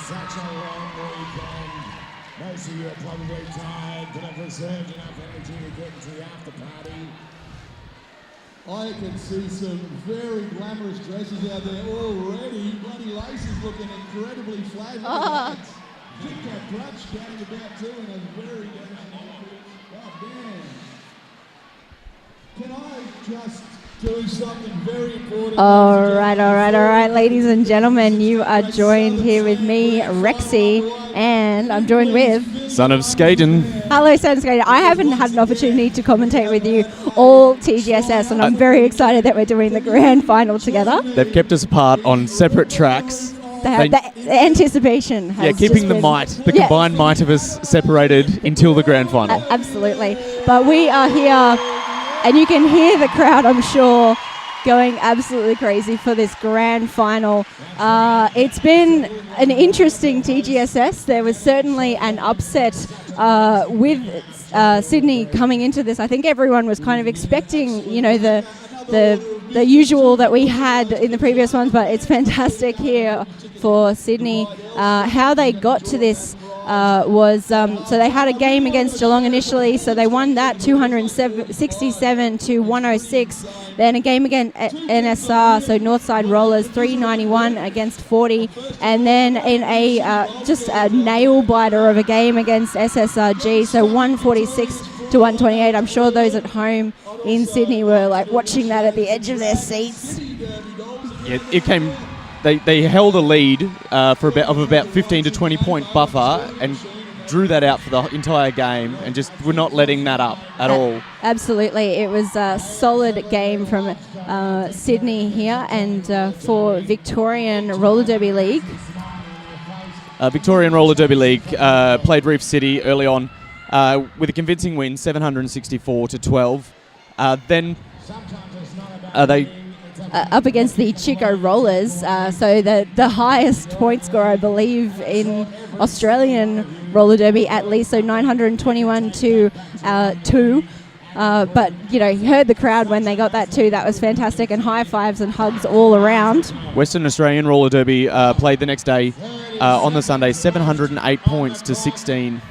such a long weekend. Most of you are probably tired, but have reserved enough energy to get into the after party. I can see some very glamorous dresses out there already. Bloody Laces looking incredibly flat. Kit Kat Crutch counting about two in a very damaging outfit. God damn. Can I just do something very important? All right, ladies and gentlemen. You are joined here with me, Rexy, and I'm joined with... Son of Skaden. Hello, Son of Skaden. I haven't had an opportunity to commentate with you all TGSS, and I'm very excited that we're doing the grand final together. They've kept us apart on separate tracks. The anticipation has keeping the combined might of us separated until the grand final. Absolutely. But we are here, and you can hear the crowd, I'm sure, going absolutely crazy for this grand final. It's been an interesting TGSS. There was certainly an upset with Sydney coming into this. I think everyone was kind of expecting, the usual that we had in the previous ones, but it's fantastic here for Sydney. How they got to this was, so they had a game against Geelong initially, so they won that 267 to 106. Then a game against NSR, so Northside Rollers, 391 against 40. And then in a just a nail biter of a game against SSRG, so 146 to 128. I'm sure those at home in Sydney were like watching that at the edge of their seats. Yeah, it came. They held a lead for about 15 to 20 point buffer and drew that out for the entire game and just were not letting that up at all. Absolutely. It was a solid game from Sydney here, and for Victorian Roller Derby League. Victorian Roller Derby League played Reef City early on with a convincing win, 764 to 12. Then they... up against the Chico Rollers, so the highest point score, I believe, in Australian roller derby, at least, so 921 to 2. But, you heard the crowd when they got that 2. That was fantastic, and high fives and hugs all around. Western Australian Roller Derby played the next day on the Sunday, 708 points to 16.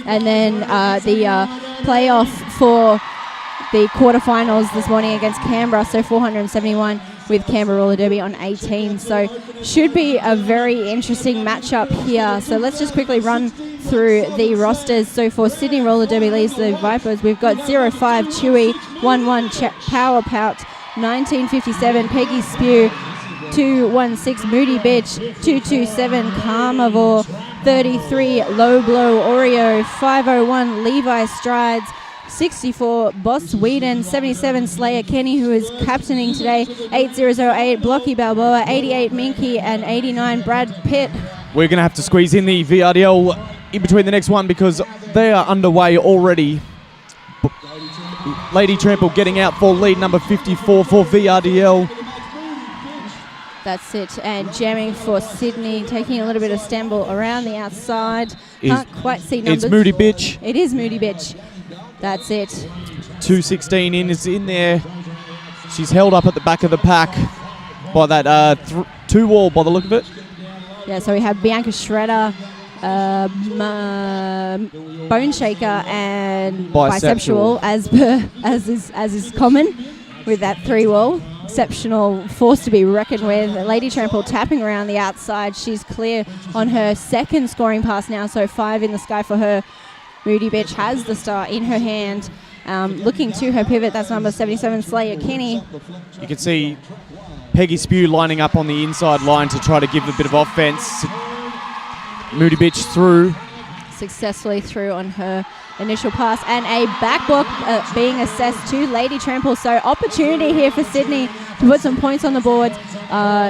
And then the playoff for the quarterfinals this morning against Canberra, so 471 with Canberra Roller Derby on 18. So should be a very interesting matchup here. So let's just quickly run through the rosters. So for Sydney Roller Derby leads the Vipers, we've got 05 Chewy, 11 Power Pout, 1957 Peggy Spew, 216 Moody Bitch, 227 Carnivore, 33 Low Blow Oreo, 501 Levi Strides, 64 Boss Whedon, 77 Slayer Kenny, who is captaining today, 8008 Blocky Balboa, 88 Minky, and 89 Brad Pitt. We're going to have to squeeze in the VRDL in between the next one because they are underway already. Lady Trample getting out for lead number 54 for VRDL. That's it, and jamming for Sydney, taking a little bit of stumble around the outside. Can't quite see numbers. It's Moody Bitch. It is Moody Bitch. That's it. 216 is in there. She's held up at the back of the pack by that 2 wall by the look of it. Yeah, so we have Bianca Shredder, Bone Shaker, and Bisexual as is common with that 3 wall. Exceptional force to be reckoned with. Lady Trample tapping around the outside. She's clear on her second scoring pass now, so 5 in the sky for her. Moody Bitch has the star in her hand. Looking to her pivot, that's number 77, Slayer Kenny. You can see Peggy Spew lining up on the inside line to try to give a bit of offense. Moody Bitch through. Successfully through on her initial pass, and a back block being assessed to Lady Trample. So opportunity here for Sydney to put some points on the board.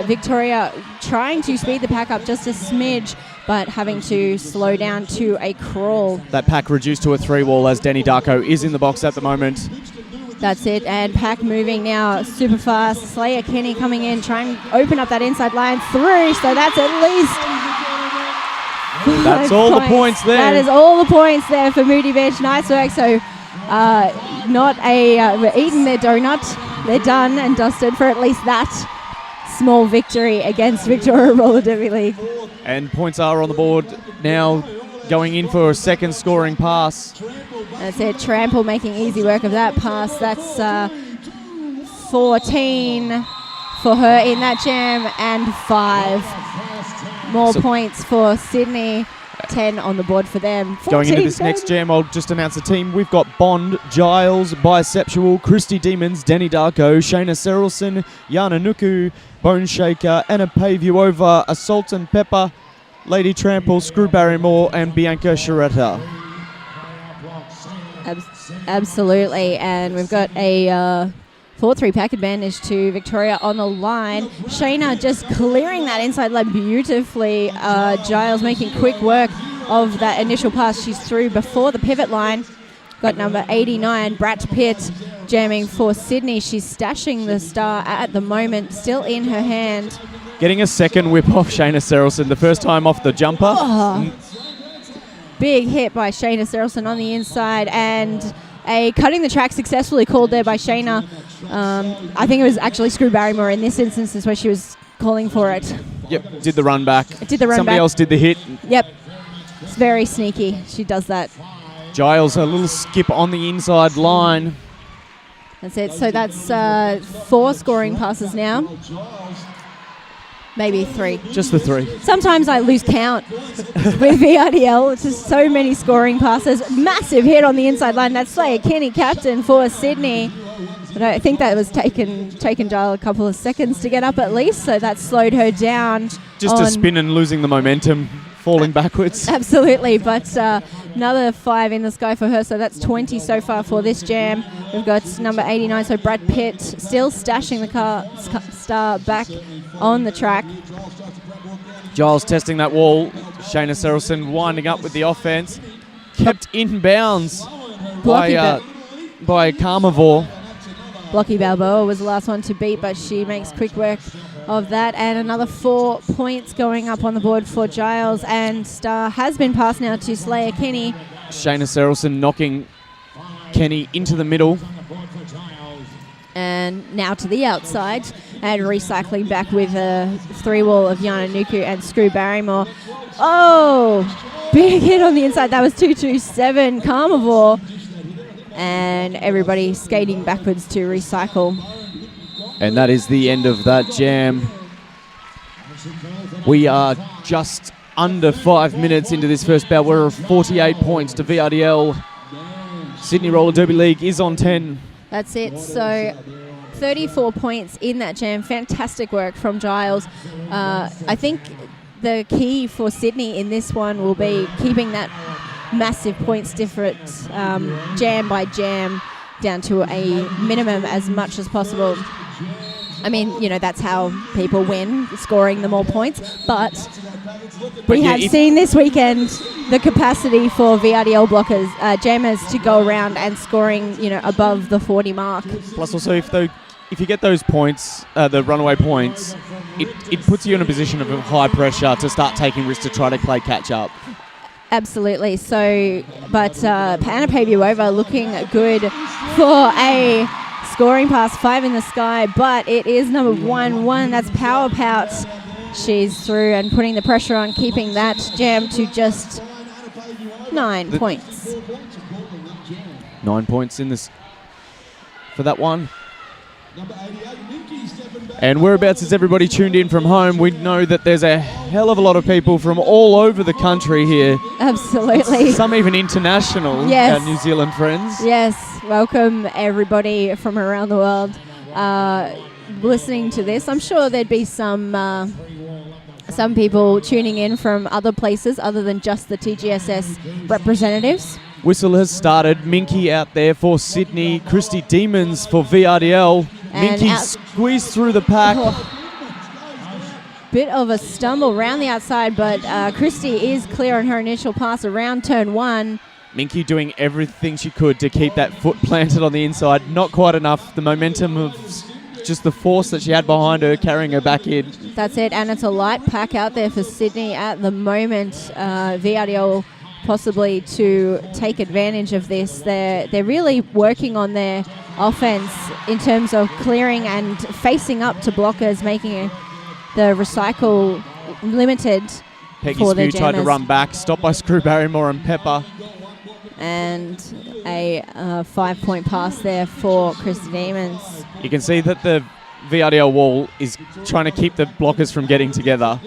Victoria trying to speed the pack up just a smidge, but having to slow down to a crawl. That pack reduced to a 3 wall as Danny Darko is in the box at the moment. That's it, and pack moving now super fast. Slayer Kenny coming in, trying to open up that inside line through, so that's at least... That's all the points there. That is all the points there for Moody Bitch. Nice work. So not eating their donut. They're done and dusted for at least that small victory against Victoria Roller Derby League. And points are on the board now, going in for a second scoring pass. That's it. Trample making easy work of that pass. That's 14 for her in that jam, and 5 more points for Sydney. 10 on the board for them. Going into this 14. next jam, I'll just announce the team. We've got Bond, Giles, Bisexual, Christy Demons, Denny Darko, Shayna Serrelson, Yana Nuku, Bone Shaker, Anna Pavuova, Assault and Pepper, Lady Trample, Screw Barrymore, and Bianca Sharetta. Absolutely, and we've got a 4-3 pack advantage to Victoria on the line. Shayna just clearing that inside line beautifully. Giles making quick work of that initial pass. She's through before the pivot line. Got number 89, Brat Pitt, jamming for Sydney. She's stashing the star at the moment, still in her hand. Getting a second whip off Shayna Serrelson, the first time off the jumper. Big hit by Shayna Serrelson on the inside, and a cutting the track successfully called there by Shayna. I think it was actually Screw Barrymore in this instance is where she was calling for it. Yep, did the run back. Somebody else did the hit. Yep, it's very sneaky. She does that. Giles, a little skip on the inside line. That's it. So that's 4 scoring passes now. Maybe 3. Just the 3. Sometimes I lose count with VRDL. It's just so many scoring passes. Massive hit on the inside line. That's Slayer Kenny, captain for Sydney. But I think that was taken Giles a couple of seconds to get up at least, so that slowed her down. Just a spin and losing the momentum, falling backwards. Absolutely, but another 5 in the sky for her, so that's 20 so far for this jam. We've got number 89, so Brad Pitt still stashing the star back on the track. Giles testing that wall. Shayna Serrelson winding up with the offense. Kept in bounds by Carnivore. Blocky Balboa was the last one to beat, but she makes quick work of that. And another 4 points going up on the board for Giles. And star has been passed now to Slayer Kenny. Shayna Serrelson knocking Kenny into the middle. And now to the outside. And recycling back with a 3-wall of Yana Nuku and Screw Barrymore. Oh, big hit on the inside. That was 227 Carnivore. And everybody skating backwards to recycle. And that is the end of that jam. We are just under 5 minutes into this first bout. We're 48 points to VRDL. Sydney Roller Derby League is on 10. That's it. So 34 points in that jam. Fantastic work from Giles. I think the key for Sydney in this one will be keeping that massive points difference jam by jam down to a minimum as much as possible. I mean, that's how people win, scoring the more points. But we have seen this weekend the capacity for VRDL blockers, jammers to go around and scoring, above the 40 mark. Plus also, if you get those points, the runaway points, it puts you in a position of high pressure to start taking risks to try to play catch up. Absolutely. So, but Anna Pavuova looking good for a scoring pass, 5 in the sky, but it is number 1. That's Power Pout. She's through and putting the pressure on, keeping that jam to just 9 points. 9 points in this for that one. And whereabouts is everybody tuned in from home? We know that there's a hell of a lot of people from all over the country here. Absolutely. Some even international, yes. Our New Zealand friends. Yes, welcome everybody from around the world listening to this. I'm sure there'd be some people tuning in from other places other than just the TGSS representatives. Whistle has started. Minky out there for Sydney. Christy Demons for VRDL. Minky squeezed through the pack. Bit of a stumble around the outside, but Christy is clear on her initial pass around turn 1. Minky doing everything she could to keep that foot planted on the inside. Not quite enough. The momentum of just the force that she had behind her carrying her back in. That's it, and it's a light pack out there for Sydney at the moment. VRDL possibly to take advantage of this. They're really working on their offense in terms of clearing and facing up to blockers, making the recycle limited Peggy for the Spew tried to Jammers. run back, stopped by Screw Barrymore and Pepper. And a 5-point pass there for Christy Demons. You can see that the VRDL wall is trying to keep the blockers from getting together.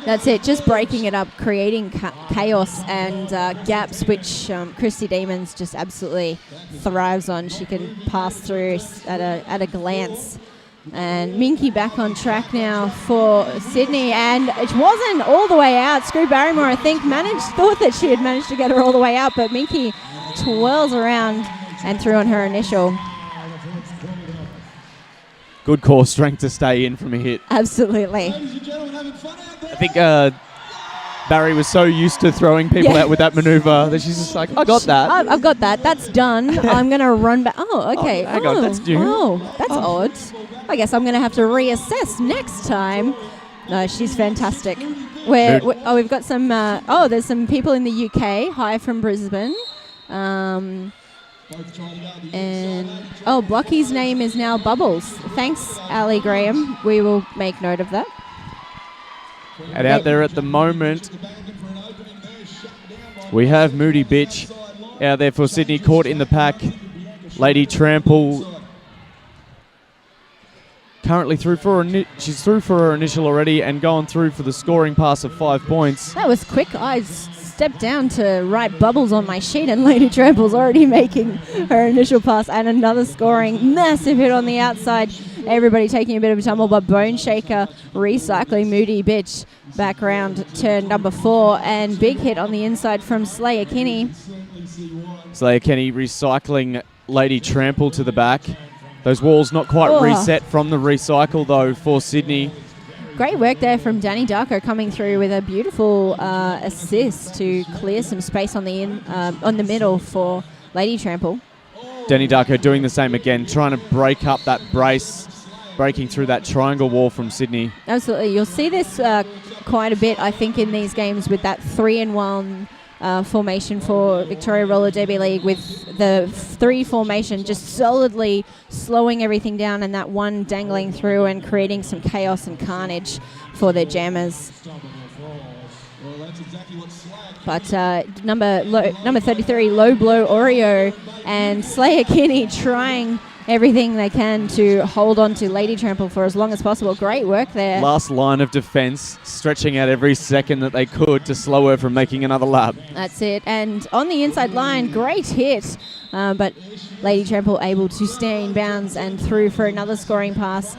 That's it, just breaking it up, creating chaos and gaps, which Christy Demons just absolutely thrives on. She can pass through at a glance. And Minky back on track now for Sydney, and it wasn't all the way out. Screw Barrymore, I think, thought that she had managed to get her all the way out, but Minky twirls around and threw on her initial. Good core strength to stay in from a hit. Absolutely. I think Barry was so used to throwing people out with that maneuver that she's just like, I got that. I've got that. That's done. I'm going to run back. Oh, okay. Hang on, that's new. Oh, that's odd. I guess I'm going to have to reassess next time. No, she's fantastic. We've got some, there's some people in the UK. Hi from Brisbane. And Blocky's name is now Bubbles. Thanks, Ali Graham. We will make note of that. And out there at the moment, we have Moody Bitch out there for Sydney, caught in the pack. Lady Trample currently through for she's through for her initial already and gone through for the scoring pass of 5 points. That was quick. I stepped down to write Bubbles on my sheet, and Lady Trample's already making her initial pass and another scoring massive hit on the outside. Everybody taking a bit of a tumble, but Bone Shaker recycling Moody Bitch back round turn number 4, and big hit on the inside from Slayer Kinney. Slayer Kinney recycling Lady Trample to the back. Those walls not quite reset from the recycle though for Sydney. Great work there from Danny Darko, coming through with a beautiful assist to clear some space on the middle for Lady Trample. Danny Darko doing the same again, trying to break up that brace, breaking through that triangle wall from Sydney. Absolutely. You'll see this quite a bit, I think, in these games with that 3-in-1 formation for Victoria Roller Derby League, with the 3 formation just solidly slowing everything down and that one dangling through and creating some chaos and carnage for their jammers. But number 33, Low Blow Oreo and Slayer Kinney trying everything they can to hold on to Lady Trample for as long as possible. Great work there. Last line of defense, stretching out every second that they could to slow her from making another lap. That's it. And on the inside line, great hit. But Lady Trample able to stay in bounds and through for another scoring pass.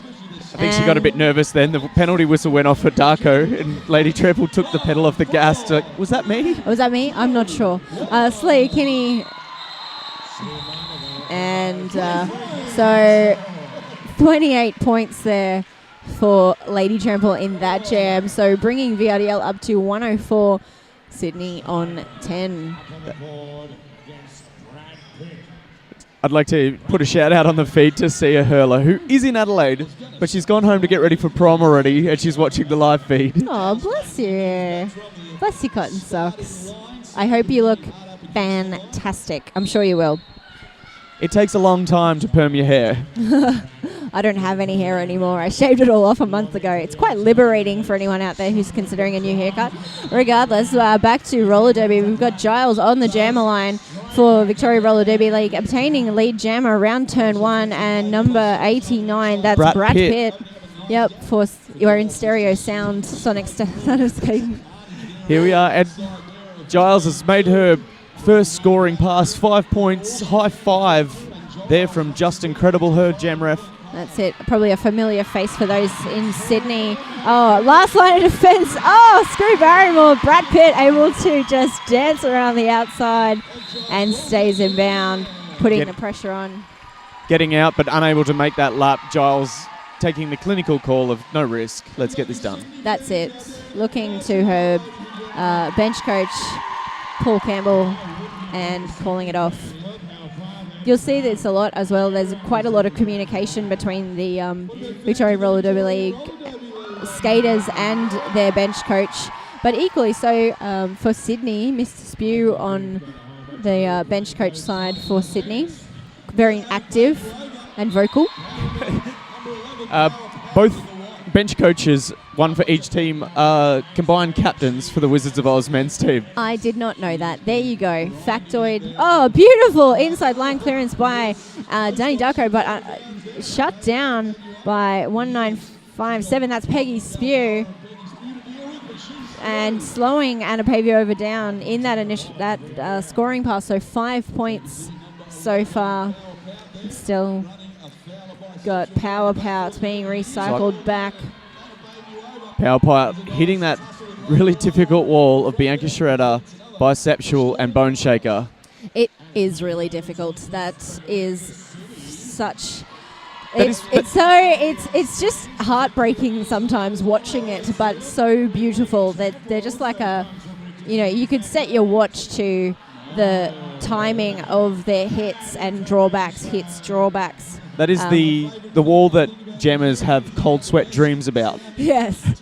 I think she got a bit nervous then. The penalty whistle went off for Darko, and Lady Trample took the pedal off the gas. Was that me? Was that me? I'm not sure. Slayer Kinney. And so 28 points there for Lady Trample in that jam. So bringing VRDL up to 104, Sydney on 10. I'd like to put a shout out on the feed to Sia Hurler, who is in Adelaide, but she's gone home to get ready for prom already, and she's watching the live feed. Oh, bless you. Bless your cotton socks. I hope you look fantastic. I'm sure you will. It takes a long time to perm your hair. I don't have any hair anymore. I shaved it all off a month ago. It's quite liberating for anyone out there who's considering a new haircut. Regardless, back to roller derby. We've got Giles on the jammer line for Victoria Roller Derby League, obtaining lead jammer around turn 1, and number 89, that's Brad Pitt. Yep, you're in stereo sound, Sonic Soundscape. Here we are, and Giles has made her first scoring pass, 5 points, high 5 there from Just Incredible, her jam ref. That's it. Probably a familiar face for those in Sydney. Oh, last line of defence. Oh, Screw Barrymore. Brad Pitt able to just dance around the outside and stays in bound, putting the pressure on. Getting out but unable to make that lap. Giles taking the clinical call of no risk. Let's get this done. That's it. Looking to her bench coach, Paul Campbell, and calling it off. You'll see this a lot as well. There's quite a lot of communication between the Victorian Roller Derby League skaters and their bench coach. But equally so for Sydney, Mr. Spew on the bench coach side for Sydney. Very active and vocal. Both bench coaches, one for each team, combined captains for the Wizards of Oz men's team. I did not know that. There you go. Factoid. Oh, beautiful inside line clearance by Danny Darko, but shut down by 1957. That's Peggy Spew. And slowing Anna Pavio down in that scoring pass. So 5 points so far. Still got power pouts being recycled back. Power pout hitting that really difficult wall of Bianca Schroeder, Bisexual and Bone Shaker. It is really difficult. That is such... It's just heartbreaking sometimes watching it, but so beautiful that they're just like you could set your watch to the timing of their hits and drawbacks, hits, drawbacks. That is the wall that jammers have cold sweat dreams about. Yes.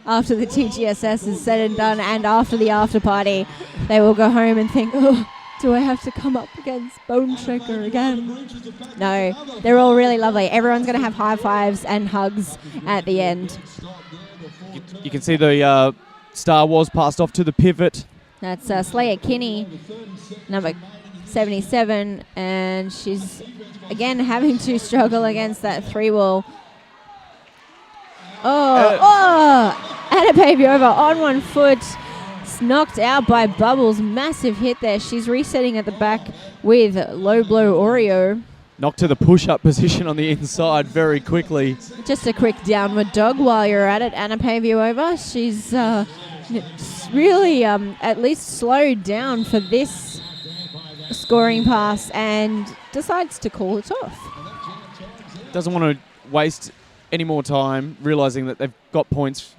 After the TGSS is said and done, and after the after party, they will go home and think, oh, do I have to come up against Bone Shaker again? No, they're all really lovely. Everyone's going to have high fives and hugs at the end. You can see the Star Wars passed off to the pivot. That's Slayer Kinney, number 77, and she's again having to struggle against that 3-wall. Anna Paviova on one foot. Knocked out by Bubbles. Massive hit there. She's resetting at the back with low blow Oreo. Knocked to the push-up position on the inside very quickly. Just a quick downward dog while you're at it. Anna Paviova. She's really at least slowed down for this scoring pass and decides to call it off. Doesn't want to waste any more time, realising that they've got points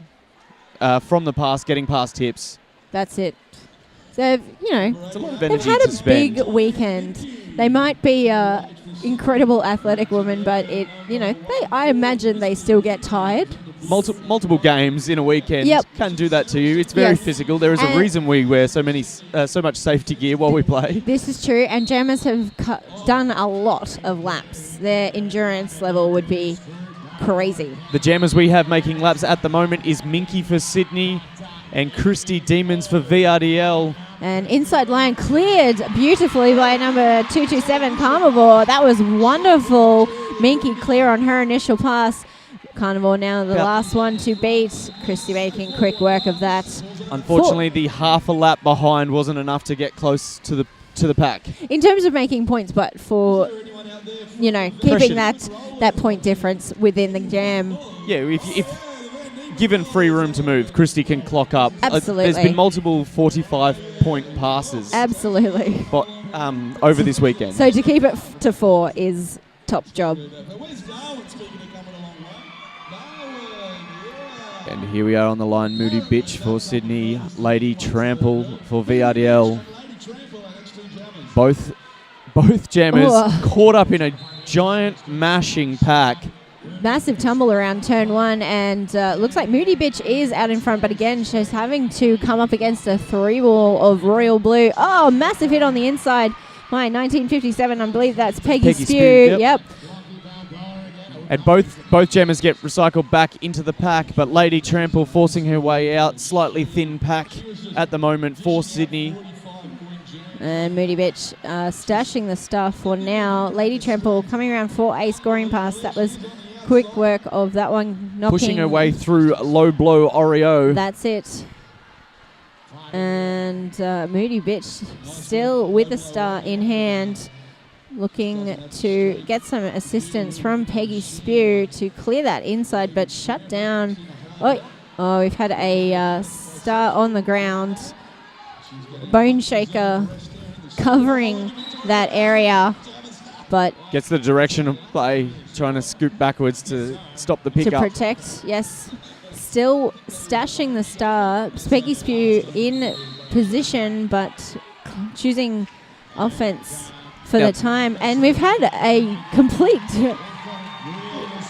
from the pass, getting past tips. That's it. So, it's a lot of they've energy had to a spend. big weekend. They might be incredible athletic women, but I imagine they still get tired. Multiple games in a weekend can do that to you. It's very physical. There is a reason we wear so much safety gear while we play. This is true, and jammers have done a lot of laps. Their endurance level would be crazy. The jammers we have making laps at the moment is Minky for Sydney and Christy Demons for VRDL. And inside line cleared beautifully by number 227, Carnivore. That was wonderful. Minky clear on her initial pass. Carnivore now the last one to beat. Christy making quick work of that. Unfortunately, the half a lap behind wasn't enough to get close to the pack. In terms of making points, but for keeping that point difference within the jam. Yeah, if given free room to move, Christy can clock up. Absolutely. There's been multiple 45-point passes. Absolutely. But over this weekend. So to keep it to 4 is top job. And here we are on the line. Moody Bitch for Sydney. Lady Trample for VRDL. Both jammers caught up in a giant mashing pack. Massive tumble around turn 1, and looks like Moody Bitch is out in front, but again, she's having to come up against a 3-wall of Royal Blue. Oh, massive hit on the inside. My 1957, I believe that's Peggy Spew. Yep. And both jammers get recycled back into the pack, but Lady Trample forcing her way out. Slightly thin pack at the moment for Sydney. And Moody Bitch stashing the stuff for now. Lady Trample coming around for a scoring pass. That was quick work of that one. Pushing her way through low blow Oreo. That's it. And Moody Bitch still with the star in hand. Looking to get some assistance from Peggy Spew to clear that inside, but shut down. Oh, we've had a star on the ground. Bone Shaker covering that area, but gets the direction of play, trying to scoot backwards to stop the pickup. To protect, yes. Still stashing the star. Peggy Spew in position, but choosing offense for the time. And we've had a complete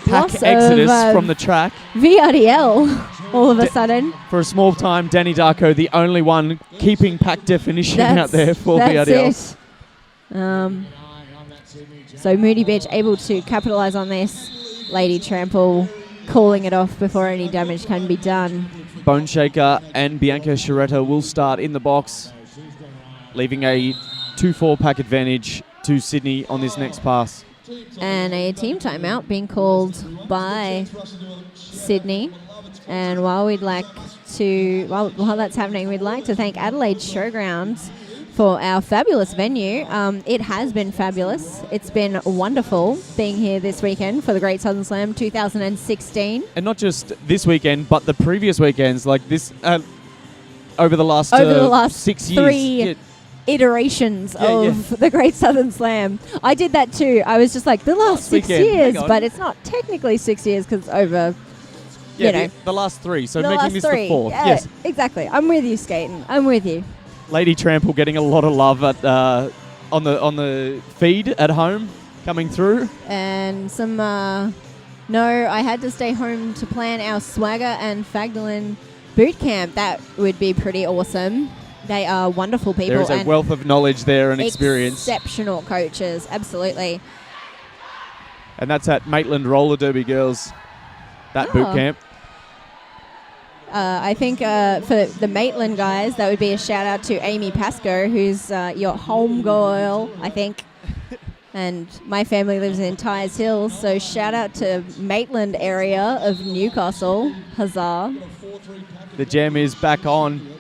pack exodus from the track. VRDL all of a sudden. For a small time, Danny Darko, the only one keeping pack definition out there for VRDL. So Moody Bitch able to capitalize on this. Lady Trample calling it off before any damage can be done. Bone Shaker and Bianca Sciaretta will start in the box, leaving a 2-4 pack advantage to Sydney on this next pass. And a team timeout being called by Sydney. And while that's happening, we'd like to thank Adelaide Showgrounds for our fabulous venue. It has been fabulous. It's been wonderful being here this weekend for the Great Southern Slam 2016. And not just this weekend, but the previous weekends, like this, over the last 6 years. 3 iterations of the Great Southern Slam. I did that too. I was just like, the last 6 years, but it's not technically 6 years because over, the last 3, so making this the 4th. Yeah, yes, exactly. I'm with you, Skaten. I'm with you. Lady Trample getting a lot of love at on the feed at home coming through. And some I had to stay home to plan our Swagger and Fagdalin boot camp. That would be pretty awesome. They are wonderful people. There is a wealth of knowledge there and experience. Exceptional coaches, absolutely. And that's at Maitland Roller Derby Girls, that boot camp. I think for the Maitland guys, that would be a shout out to Amy Pascoe, who's your home girl, I think. And my family lives in Tyers Hill, so shout out to Maitland area of Newcastle. Huzzah. The jam is back on.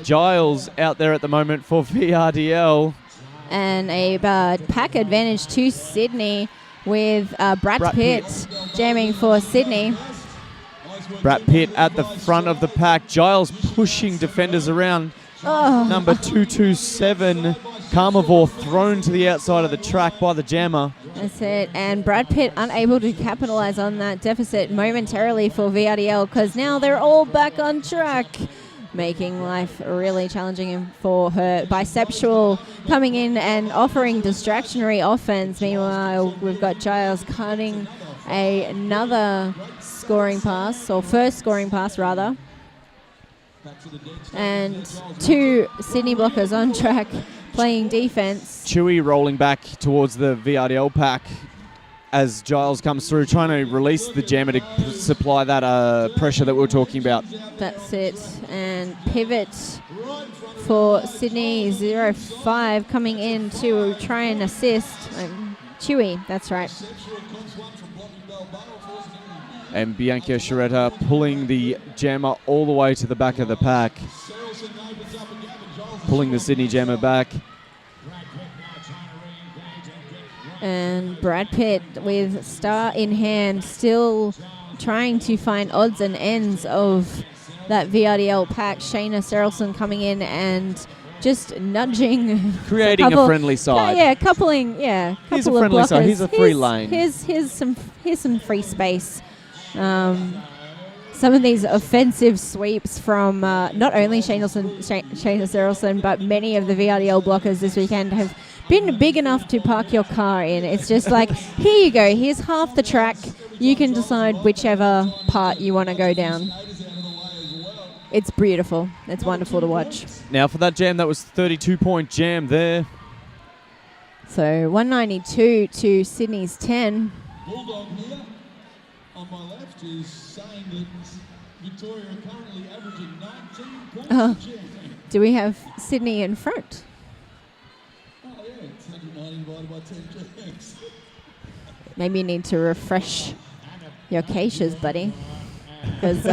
Giles out there at the moment for VRDL. And a pack advantage to Sydney with Brad Pitt jamming for Sydney. Brad Pitt at the front of the pack. Giles pushing defenders around. Number 227, Carnivore, thrown to the outside of the track by the jammer. That's it. And Brad Pitt unable to capitalize on that deficit momentarily for VRDL because now they're all back on track, making life really challenging for her. Bisexual coming in and offering distractionary offense. Meanwhile, we've got Giles cutting another scoring pass, or first scoring pass rather. And 2 Sydney blockers on track playing defense. Chewy rolling back towards the VRDL pack as Giles comes through, trying to release the jammer to supply that pressure that we were talking about. That's it. And pivot for Sydney 05 coming in to try and assist. Chewy, that's right. And Bianca Sciaretta pulling the jammer all the way to the back of the pack. Pulling the Sydney jammer back. And Brad Pitt with star in hand, still trying to find odds and ends of that VRDL pack. Shayna Serrelson coming in and just nudging. Creating a friendly side. Coupling. Here's a friendly side. Here's a free lane. Here's some free space. Some of these offensive sweeps from not only Shayna Serrelson, but many of the VRDL blockers this weekend have been big enough to park your car in. It's just like, here you go, here's half the track. You can decide whichever part you want to go down. It's beautiful. It's wonderful to watch. Now for that jam, that was 32-point jam there. So 192 to Sydney's 10. Bulldog here on my left is saying that Victoria are currently averaging 19 points a jam. Do we have Sydney in front? Oh yeah, it's 190 divided by 10 jams. Maybe you need to refresh your caches, buddy. Because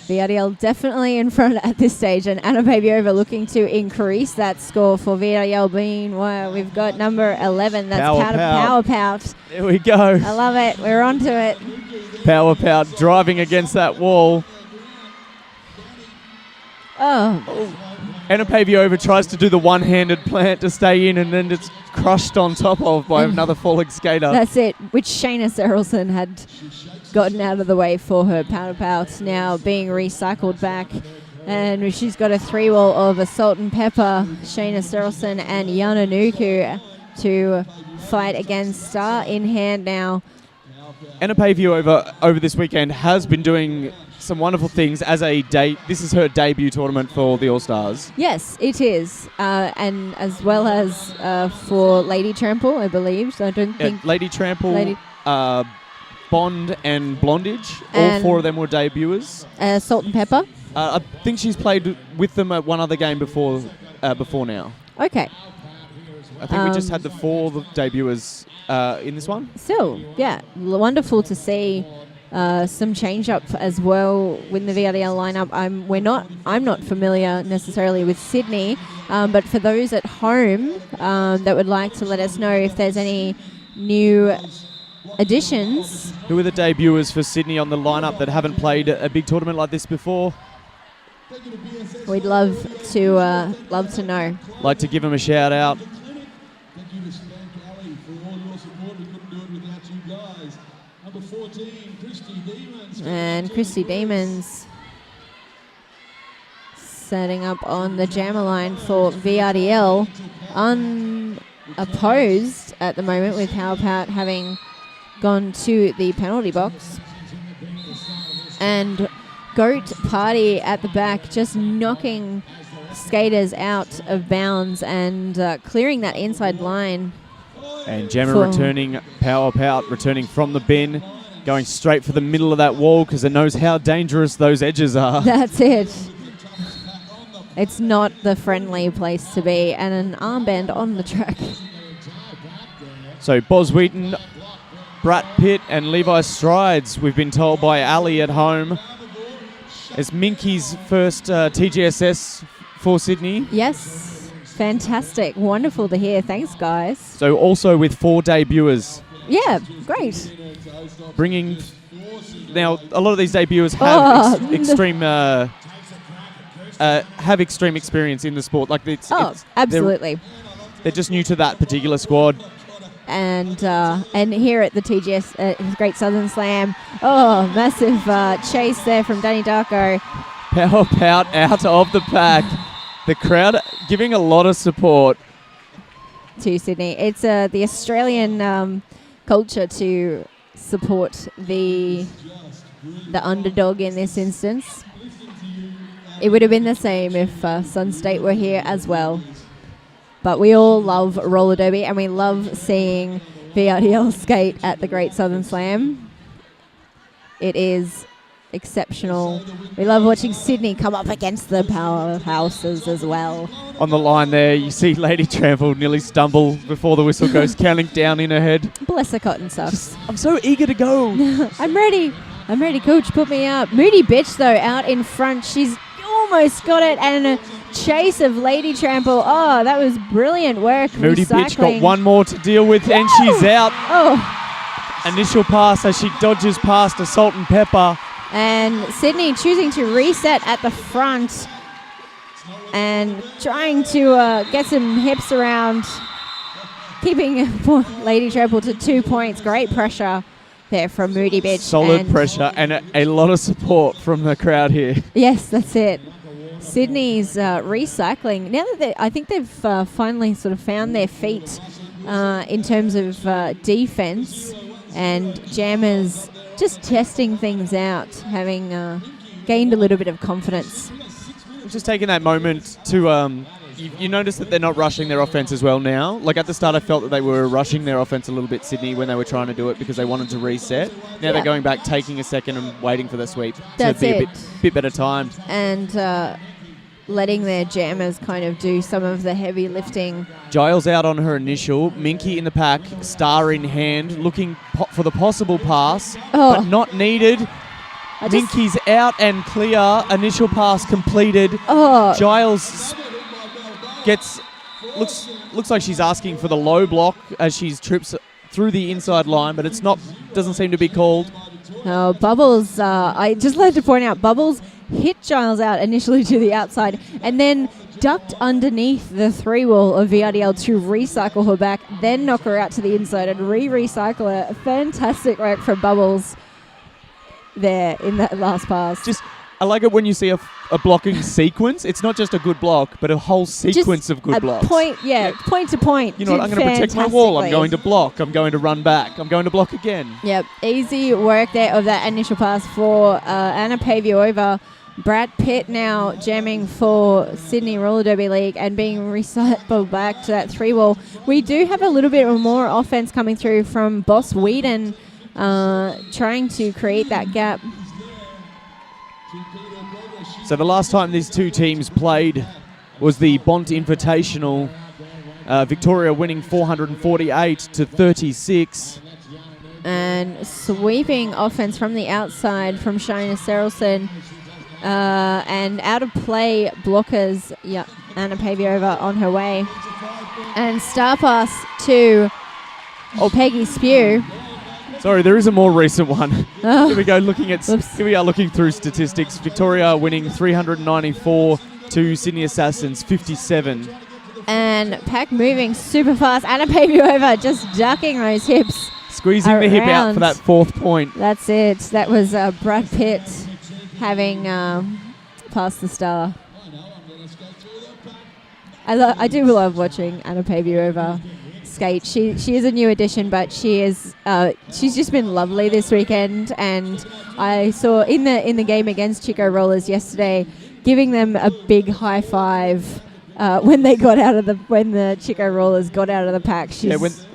VRDL definitely in front at this stage, and Anna Babyova looking to increase that score for VRDL. Meanwhile, we've got number 11. That's Power Pout. There we go. I love it. We're on to it. Power Pout driving against that wall. Anna Paviova tries to do the one-handed plant to stay in, and then it's crushed on top of by another falling skater. That's it, which Shayna Serrelson had gotten out of the way for her. Powder Pout now being recycled back, and she's got a 3-wall of a Salt and Pepper, Shayna Serrelson and Yana Nuku to fight against Star in hand now. Anna Paviova over this weekend has been doing some wonderful things as this is her debut tournament for the All-Stars. Yes, it is. And as well as for Lady Trample, I believe. So I don't think... Lady Trample, Bond and Blondage. All And 4 of them were debuters. Salt and Pepper. I think she's played with them at one other game before now. Okay. I think we just had the 4 debuters in this one. Still, yeah, wonderful to see some change up as well with the VRDL lineup. I'm not familiar necessarily with Sydney, but for those at home that would like to let us know if there's any new additions. Who are the debuters for Sydney on the lineup that haven't played a big tournament like this before? We'd love to know. Like to give them a shout out. Thank you to Stan Kelly for all your support. We couldn't do it without you guys. Number 14, Christy Demons. And Christy Demons setting up on the jammer line for VRDL, unopposed at the moment, with Howpat having gone to the penalty box. And Goat Party at the back, just knocking skaters out of bounds and clearing that inside line. And Jammer returning, power out, returning from the bin, going straight for the middle of that wall because it knows how dangerous those edges are. That's it. It's not the friendly place to be, and an armband on the track. So Boz Wheaton, Brat Pitt and Levi Strides, we've been told by Ali at home. It's Minky's first TGSS for Sydney. Yes, fantastic. Wonderful to hear. Thanks, guys. So also with 4 debuters. Yeah, great. Bringing... Now, a lot of these debuters have extreme experience in the sport. Like Absolutely. They're just new to that particular squad. And here at the TGS Great Southern Slam, massive chase there from Danny Darko. Power Pout out of the pack. The crowd giving a lot of support to Sydney. It's the Australian culture to support the underdog in this instance. It would have been the same if Sun State were here as well. But we all love roller derby, and we love seeing VRDL skate at the Great Southern Slam. It is exceptional. We love watching Sydney come up against the powerhouses as well. On the line there, you see Lady Trample nearly stumble before the whistle goes, counting down in her head. Bless her cotton socks. I'm so eager to go. I'm ready, coach, put me up. Moody Bitch, though, out in front. She's almost got it, and a chase of Lady Trample. Oh, that was brilliant work. Moody Bitch got one more to deal with, and she's out. Initial pass as she dodges past a Salt and Pepper. And Sydney choosing to reset at the front and trying to get some hips around, keeping poor Lady Trample to 2 points. Great pressure there from Moody Bitch. Solid pressure and a lot of support from the crowd here. Yes, that's it. Sydney's recycling. Now that I think they've finally sort of found their feet in terms of defense, and Jammers just testing things out, having gained a little bit of confidence. Just taking that moment to... You notice that they're not rushing their offense as well now. Like at the start, I felt that they were rushing their offense a little bit, Sydney, when they were trying to do it because they wanted to reset. Now they're going back, taking a second and waiting for the sweep to be a bit better timed. And letting their jammers kind of do some of the heavy lifting. Giles out on her initial. Minky in the pack, star in hand, looking for the possible pass, but not needed. Minky's out and clear. Initial pass completed. Giles looks like she's asking for the low block as she trips through the inside line, but doesn't seem to be called. Bubbles, I just like to point out, Bubbles hit Giles out initially to the outside and then ducked underneath the 3-wall of VRDL to recycle her back, then knock her out to the inside and recycle her. Fantastic work from Bubbles there in that last pass. I like it when you see a blocking sequence. It's not just a good block, but a whole sequence of good blocks. Point to point. You know what? I'm going to protect my wall. I'm going to block. I'm going to run back. I'm going to block again. Yep. Easy work there of that initial pass for Anna Paviova. Brad Pitt now jamming for Sydney Roller Derby League and being recycled back to that 3-wall. We do have a little bit more offense coming through from Boss Whedon trying to create that gap. So the last time these two teams played was the Bont Invitational. Victoria winning 448-36. And sweeping offense from the outside from Shona Serelson. And out of play blockers, yeah, Anna Paviova on her way. And star pass to Peggy Spew. Sorry, there is a more recent one. Oh. Here we go, looking at. Oops. Here we are looking through statistics. Victoria winning 394 to Sydney Assassins 57. And Pack moving super fast. Anna Paviova just ducking those hips. Squeezing the hip out for that 4th point. That's it. That was Brad Pitt having passed the star. I do love watching Anna Paviova skate. She is a new addition, but she's just been lovely this weekend. And I saw in the game against Chico Rollers yesterday, giving them a big high five when the Chico Rollers got out of the pack.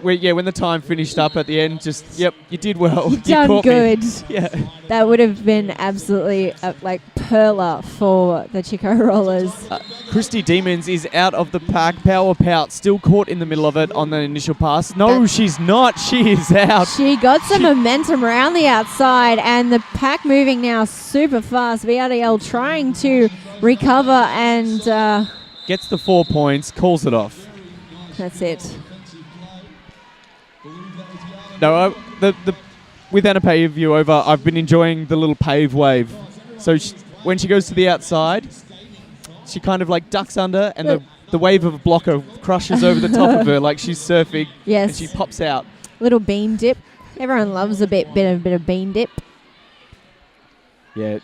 When the time finished up at the end, you did well. You done caught good. Me. Yeah. That would have been absolutely like perler for the Chico Rollers. Christy Demons is out of the pack. Power Pout still caught in the middle of it on the initial pass. No, she's not. She is out. She got some momentum around the outside, and the pack moving now super fast. VRDL trying to recover and gets the 4 points, calls it off. That's it. No, with Anna Paviova, I've been enjoying the little pave wave. So when she goes to the outside, she kind of like ducks under, and the wave of a blocker crushes over the top of her like she's surfing. Yes. And she pops out. Little bean dip. Everyone loves a bit of bean dip. Yeah.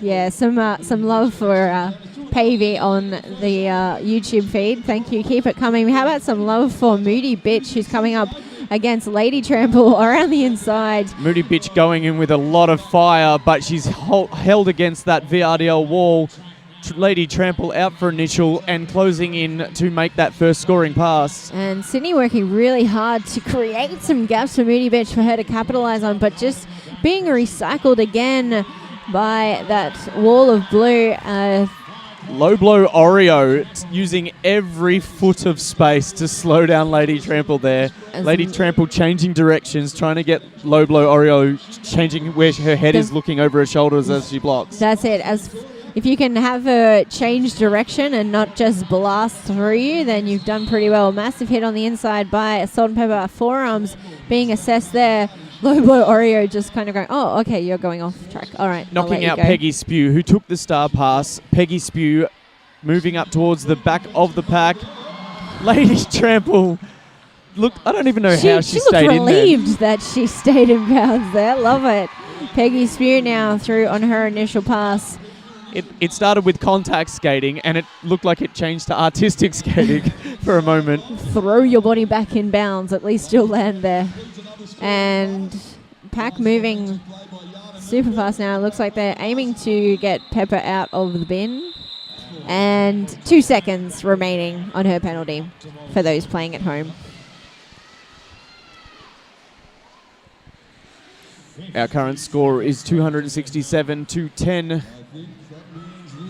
Yeah, some love for Pavey on the YouTube feed. Thank you. Keep it coming. How about some love for Moody Bitch, who's coming up against Lady Trample around the inside. Moody Bitch going in with a lot of fire, but she's held against that VRDL wall. Lady Trample out for initial and closing in to make that first scoring pass. And Sydney working really hard to create some gaps for Moody Bitch for her to capitalize on, but just being recycled again by that wall of blue. Low blow Oreo using every foot of space to slow down Lady Trample there. Lady Trample changing directions, trying to get low blow Oreo changing where her head is looking over her shoulders as she blocks. That's it. If you can have her change direction and not just blast through you, then you've done pretty well. Massive hit on the inside by Salt and Pepper. Forearms being assessed there. Low blow Oreo just kind of going, oh, okay, you're going off track. All right. Knocking out Peggy Spew, who took the star pass. Peggy Spew moving up towards the back of the pack. Lady Trample. Look, I don't even know how she stayed in there. She looked relieved that she stayed in bounds there. Love it. Peggy Spew now through on her initial pass. It started with contact skating, and it looked like it changed to artistic skating for a moment. Throw your body back in bounds. At least you'll land there. And pack moving super fast now. It looks like they're aiming to get Pepper out of the bin. And 2 seconds remaining on her penalty for those playing at home. Our current score is 267-10.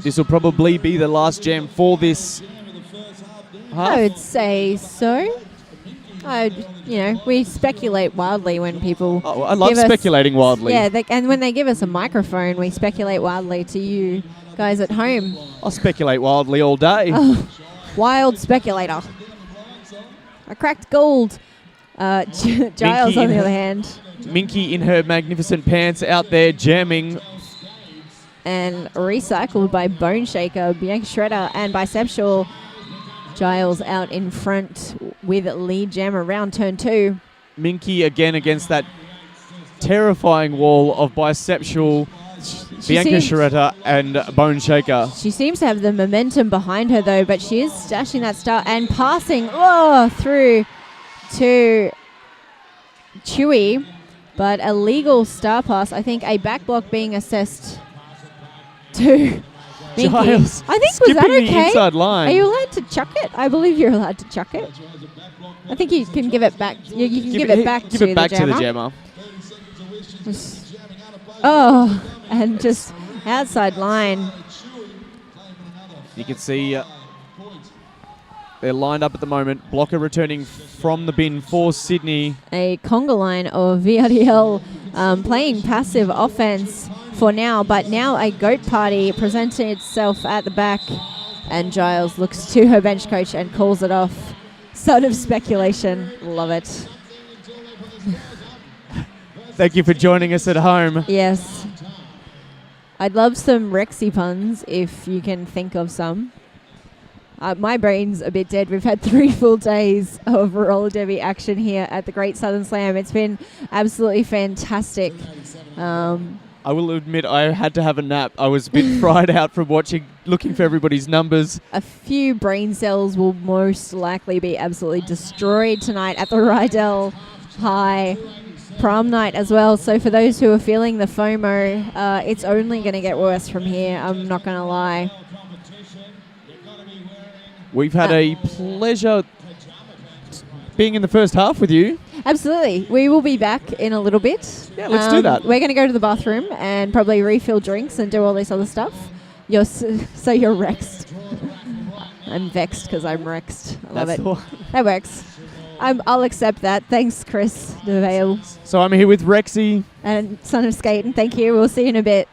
This will probably be the last jam for this half. I would say so. We speculate wildly when people. Oh, I love speculating wildly. Yeah, and when they give us a microphone, we speculate wildly to you guys at home. I'll speculate wildly all day. Oh, wild speculator. I cracked gold. Giles, on the other hand. Minky in her magnificent pants out there jamming. And recycled by Bone Shaker, Bianca Shredder, and Biceptual. Giles out in front with lead jam around turn 2. Minky again against that terrifying wall of Biceptual, Bianca Shredder and Bone Shaker. She seems to have the momentum behind her though, but she is stashing that star and passing through to Chewy, but a legal star pass. I think a back block being assessed to Binky. Giles I think, was skipping that the okay? inside line. Are you allowed to chuck it? I believe you're allowed to chuck it. I think you can give it back. You can give it back give to it back the to the jammer. jammer. Oh, and just outside line. You can see they're lined up at the moment. Blocker returning from the bin for Sydney. A conga line of VRDL playing passive offense for now, but now a goat party presenting itself at the back, and Giles looks to her bench coach and calls it off. Sort of speculation. Love it. Thank you for joining us at home. Yes. I'd love some Rexy puns if you can think of some. My brain's a bit dead. We've had 3 full days of roller derby action here at the Great Southern Slam. It's been absolutely fantastic. I will admit I had to have a nap. I was a bit fried out from looking for everybody's numbers. A few brain cells will most likely be absolutely destroyed tonight at the Rydell High prom night as well. So for those who are feeling the FOMO, it's only going to get worse from here. I'm not going to lie. We've had a pleasure being in the first half with you. Absolutely. We will be back in a little bit. Yeah, let's do that. We're going to go to the bathroom and probably refill drinks and do all this other stuff. So you're Rexed. I'm vexed because I'm Rexed. I love it. That works. I'll accept that. Thanks, Chris DeVale. So I'm here with Rexy. And Son of Skaten. Thank you. We'll see you in a bit.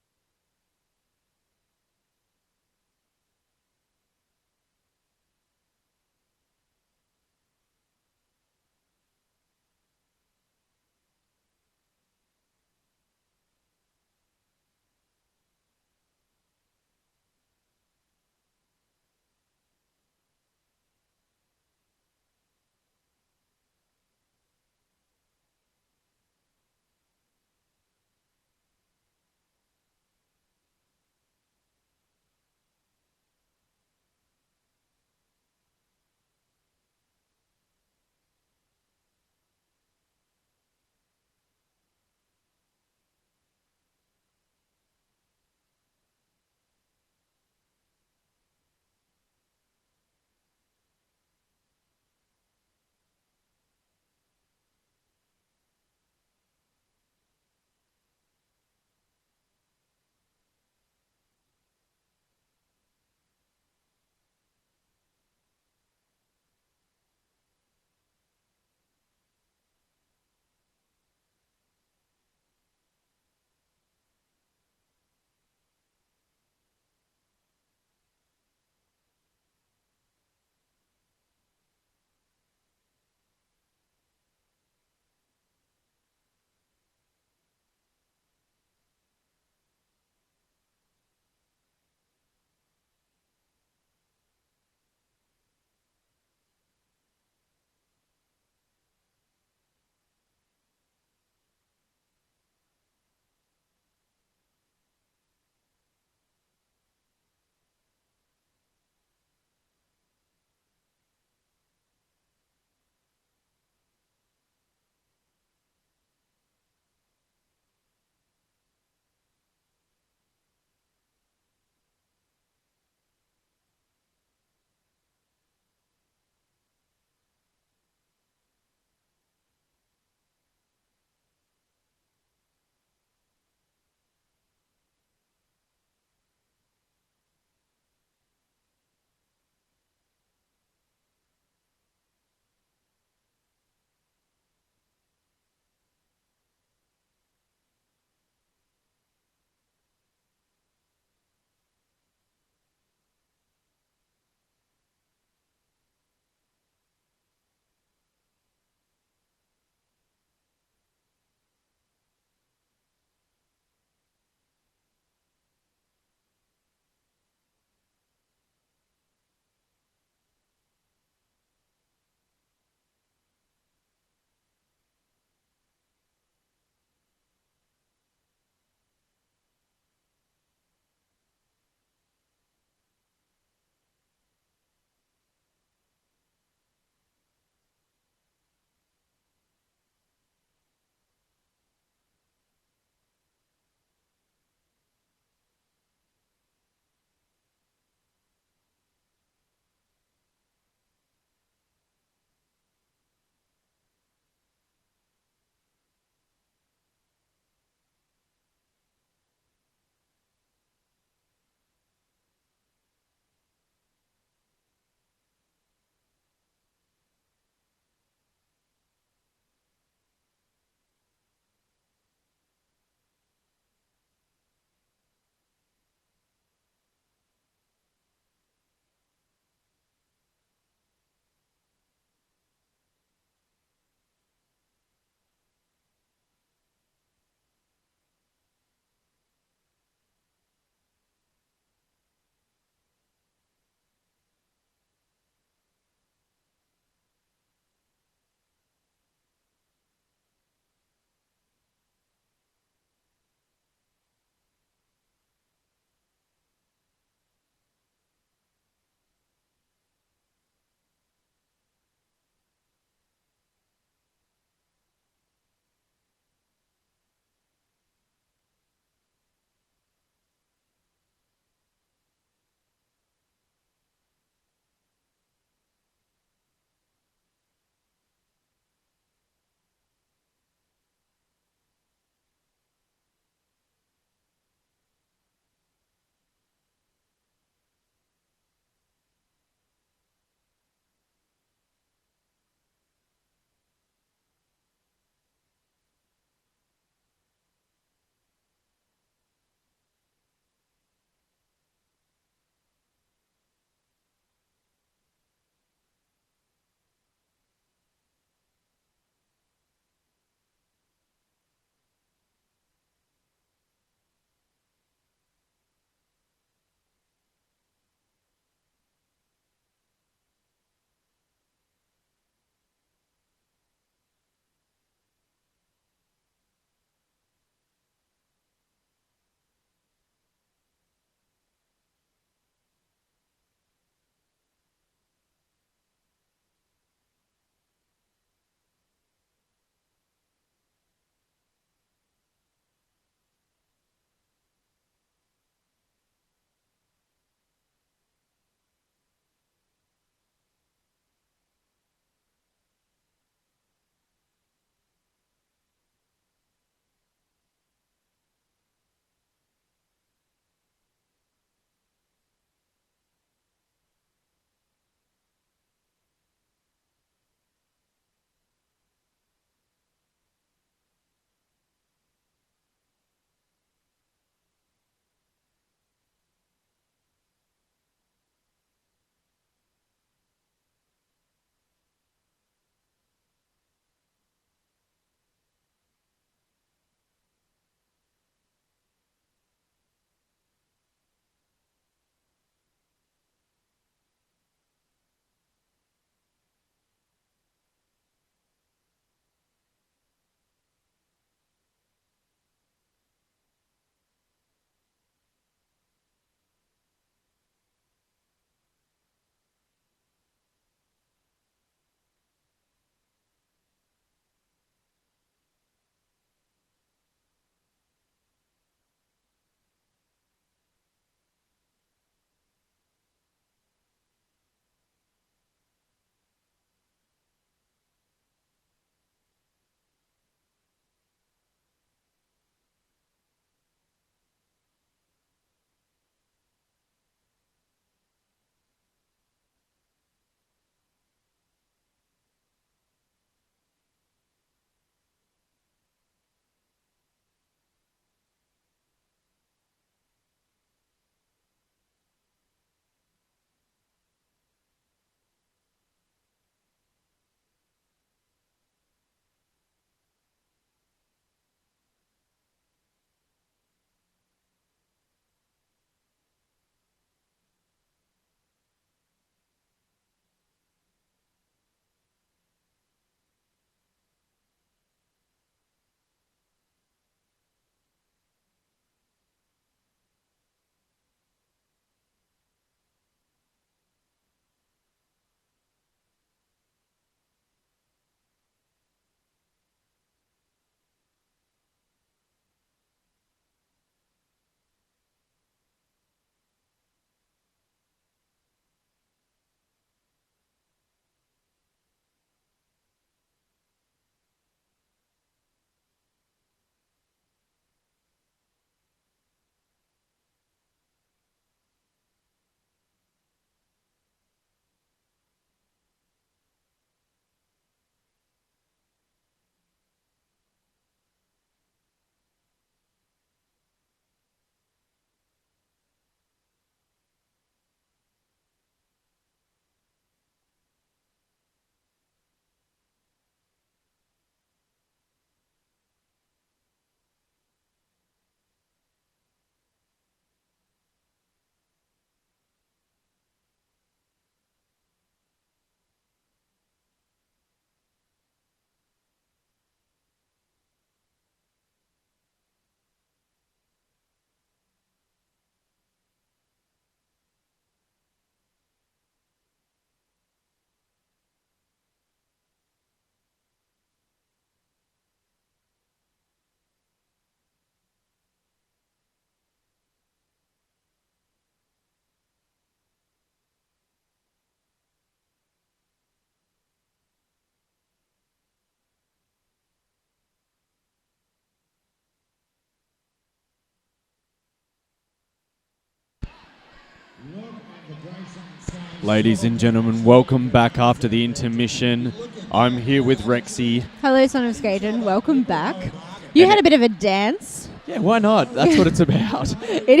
Ladies and gentlemen, welcome back after the intermission. I'm here with Rexy. Hello, Son of Skaden. Welcome back. You had a bit of a dance. Yeah, why not? That's what it's about. It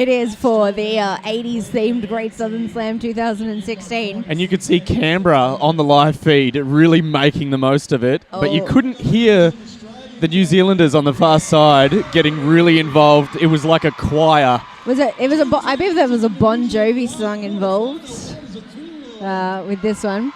is for the 80s themed Great Southern Slam 2016. And you could see Canberra on the live feed really making the most of it. But you Oh. couldn't hear the New Zealanders on the far side getting really involved. It was like a choir. I believe there was a Bon Jovi song involved with this one.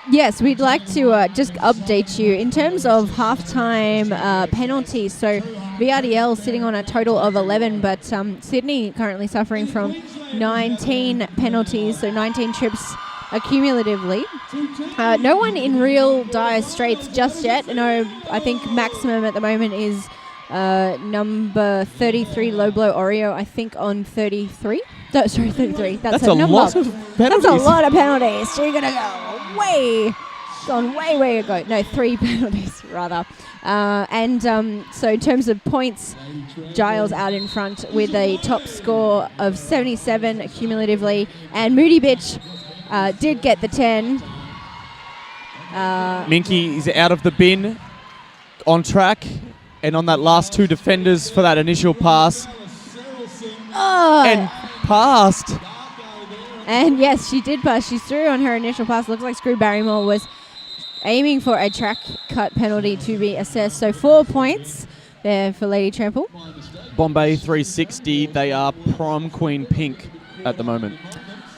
Yes, we'd like to just update you in terms of halftime penalties. So VRDL sitting on a total of 11, but Sydney currently suffering from 19 penalties, so 19 trips accumulatively. No one in real dire straits just yet. No, I think maximum at the moment is number 33, Low Blow Oreo, I think on 33. No, sorry, 33. That's a number. lot of penalties. That's a lot of penalties. So you're going to gone way ago. No, 3 penalties rather. So in terms of points, Giles out in front with a top score of 77 cumulatively, and Moody Bitch did get the 10. Minky is out of the bin, on track, and on that last 2 defenders for that initial pass. And passed. And yes, she did pass. She's through on her initial pass. Looks like Screw Barrymore was aiming for a track cut penalty to be assessed. So 4 points there for Lady Trample. Bombay 360, they are prom queen pink at the moment.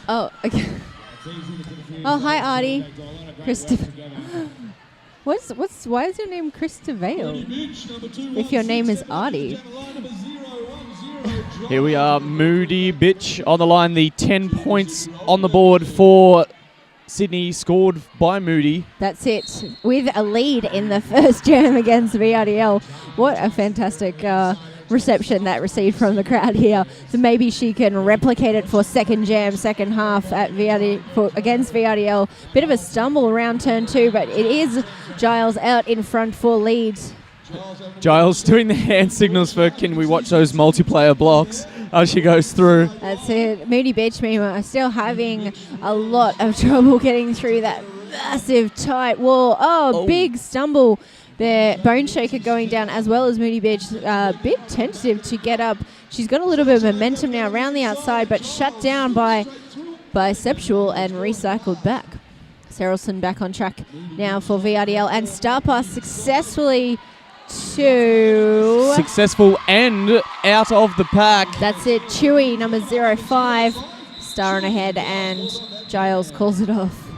Oh, okay. Oh, hi, Artie. Christopher. Why is your name Christopher Vale? If your name is Artie. Here we are, Moody Bitch on the line. The 10 points on the board for Sydney, scored by Moody. That's it. With a lead in the first jam against VRDL. What a fantastic reception that received from the crowd here. So maybe she can replicate it for second jam, second half at against VRDL. Bit of a stumble around turn 2, but it is Giles out in front for lead. Giles doing the hand signals for can we watch those multiplayer blocks as she goes through. That's it. Moody Beach, meanwhile, still having a lot of trouble getting through that massive tight wall. Oh, big stumble there. Bone Shaker going down as well as Moody Beach. A bit tentative to get up. She's got a little bit of momentum now around the outside, but shut down by Sexual and recycled back. Sarelson back on track now for VRDL, and Star Pass successfully to... Successful and out of the pack. That's it. Chewy, number 05, star on ahead, and Giles calls it off.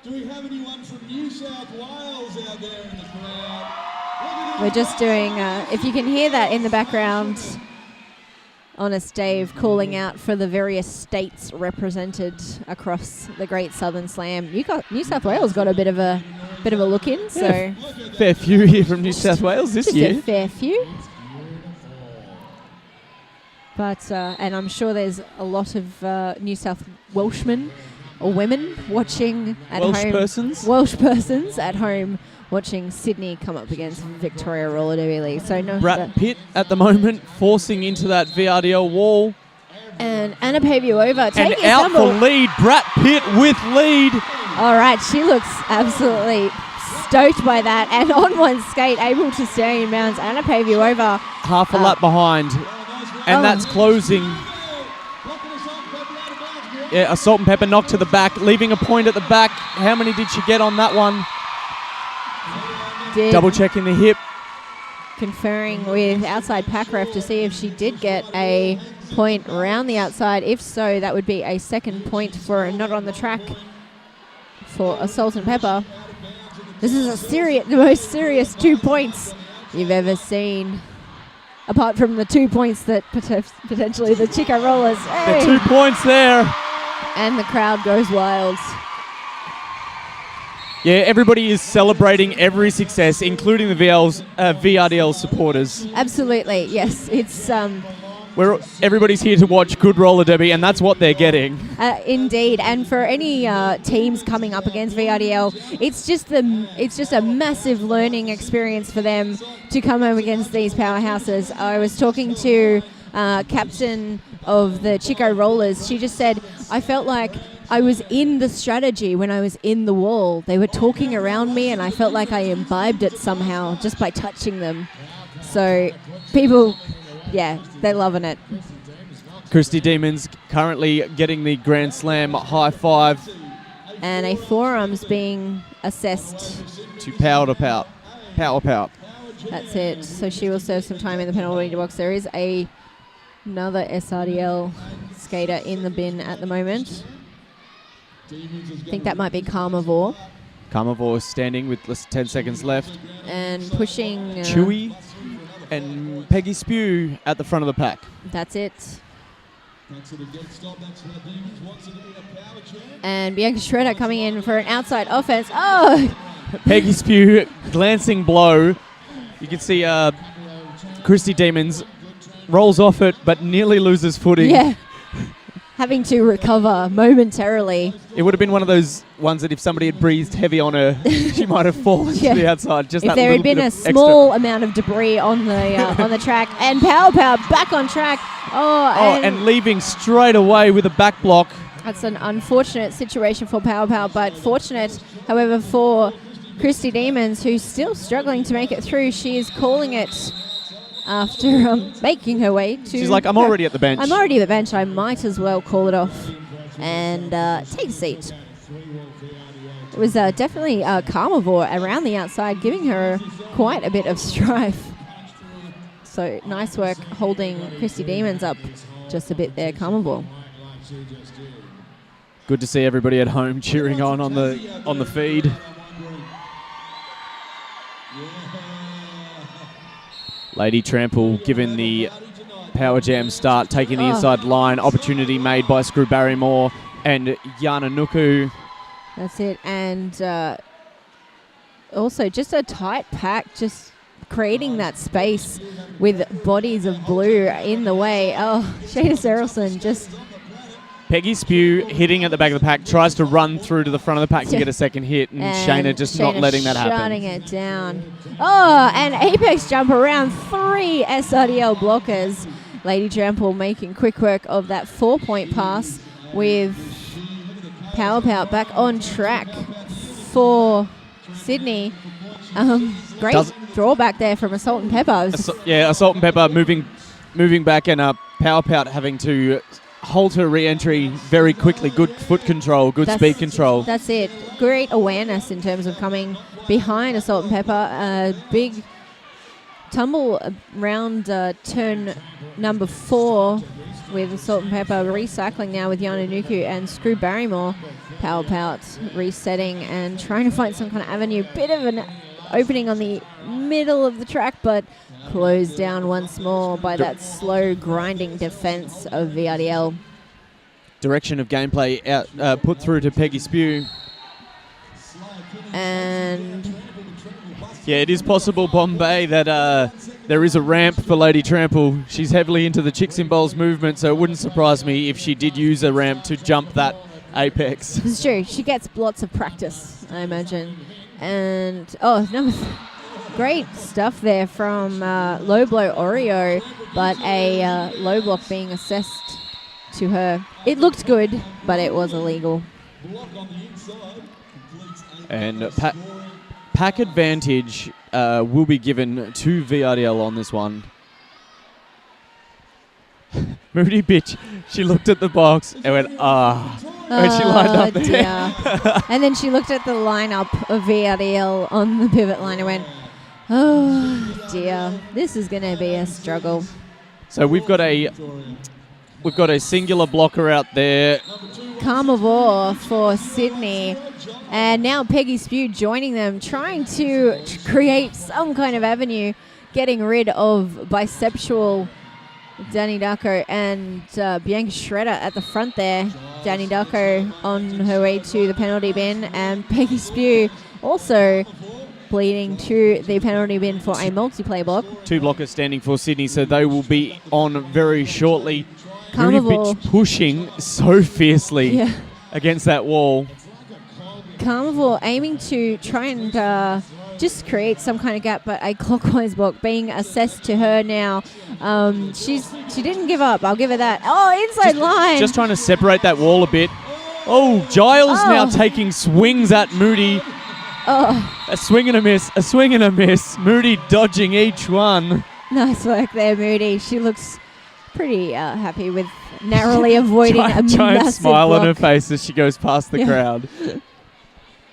Do we have anyone from New South Wales out there in the crowd? We're just doing, if you can hear that in the background, Honest Dave calling out for the various states represented across the Great Southern Slam. New South Wales got a bit of a look in, so fair few here from New South Wales this year. Just a fair few. But and I'm sure there's a lot of New South Welshmen or women watching at home. Welsh persons at home watching Sydney come up against Victoria Roller Derby League. So no. Brad Pitt at the moment forcing into that VRDL wall. And Anna Paviova taking and out for lead. Brad Pitt with lead. All right, she looks absolutely stoked by that. And on one skate, able to stay in bounds. Anna Paviova. Half a lap behind. And that's closing. Yeah, a Salt and Pepper knock to the back, leaving a point at the back. How many did she get on that one? Double checking the hip. Conferring with outside pack ref to see if she did get a point around the outside. If so, that would be a second point for a not on the track for a Salt and Pepper. This is the most serious 2 points you've ever seen. Apart from the 2 points that potentially the Chico Rollers. Hey. The 2 points there. And the crowd goes wild. Yeah, everybody is celebrating every success, including the VRDL supporters. Absolutely, yes. It's everybody's here to watch good roller derby, and that's what they're getting. Indeed, and for any teams coming up against VRDL, it's just a massive learning experience for them to come home against these powerhouses. I was talking to captain of the Chico Rollers, she just said, I felt like I was in the strategy when I was in the wall. They were talking around me and I felt like I imbibed it somehow just by touching them. So people, yeah, they're loving it. Christy Demons currently getting the Grand Slam high five. And a forearm's being assessed. To power to pout. Power pout. That's it. So she will serve some time in the penalty box. There is another SRDL skater in the bin at the moment. I think that might be Carnivore. Carnivore standing with less than 10 seconds left. And pushing... Chewy and Peggy Spew at the front of the pack. That's it. And Bianca Shredder coming in for an outside offense. Oh! Peggy Spew, glancing blow. You can see Christy Demons rolls off it, but nearly loses footing. Yeah. Having to recover momentarily. It would have been one of those ones that if somebody had breathed heavy on her, she might have fallen to the outside. Just if that there had little been a bit of small amount of debris on the on the track, and Power back on track. And leaving straight away with a back block. That's an unfortunate situation for Power, but fortunate, however, for Christy Demons, who's still struggling to make it through. She is calling it after making her way to... She's like, I'm already at the bench. I'm already at the bench. I might as well call it off and take a seat. It was definitely Carnivore around the outside, giving her quite a bit of strife. So nice work holding Christy Demons up just a bit there, Carnivore. Good to see everybody at home cheering on the feed. Lady Trample given the power jam start, taking the inside line. Opportunity made by Screw Barrymore and Yana Nuku. That's it. And also just a tight pack, just creating that space with bodies of blue in the way. Oh, Shayna Serrelson just... Peggy Spew hitting at the back of the pack, tries to run through to the front of the pack to get a second hit, and Shayna just not letting that happen. Shutting it down. Oh, and apex jump around 3 SRDL blockers. Lady Trample making quick work of that 4-point pass with Power back on track for Sydney. Great drawback there from Assault and Pepper. Assault and Pepper moving back, and Power having to hold her re-entry very quickly. Good foot control, good speed control. That's it. Great awareness in terms of coming behind Assault and Pepper. Big tumble around turn number 4 with Assault and Pepper recycling now with Yana Nuku and Screw Barrymore. Power resetting and trying to find some kind of avenue. Bit of an opening on the middle of the track, but closed down once more by that slow grinding defense of VRDL. Direction of gameplay out, put through to Peggy Spew. And yeah, it is possible, Bombay, that there is a ramp for Lady Trample. She's heavily into the Chicks in Bowls movement, so it wouldn't surprise me if she did use a ramp to jump that apex. It's true. She gets lots of practice, I imagine. And great stuff there from low blow Oreo, but a low block being assessed to her. It looked good, but it was illegal. And pack advantage will be given to VRDL on this one. Moody bitch, she looked at the box and went, when she lined up there. Dear. And then she looked at the lineup of VRDL on the pivot line and went, oh dear, this is going to be a struggle. So we've got a singular blocker out there. Carnivore for Sydney. And now Peggy Spew joining them, trying to create some kind of avenue, getting rid of bisexual Danny Darko and Bianca Shredder at the front there. Danny Darko on her way to the penalty bin, and Peggy Spew also bleeding to the penalty bin for a multiplayer block. 2 blockers standing for Sydney, so they will be on very shortly. Carnivore pushing so fiercely against that wall. Carnivore aiming to try and just create some kind of gap. But a clockwise block being assessed to her now. She didn't give up. I'll give her that. Oh, inside line. Just trying to separate that wall a bit. Oh, Giles now taking swings at Moody. Oh. A swing and a miss. A swing and a miss. Moody dodging each one. Nice work there, Moody. She looks pretty happy with narrowly avoiding a giant massive smile block. on her face as she goes past the crowd.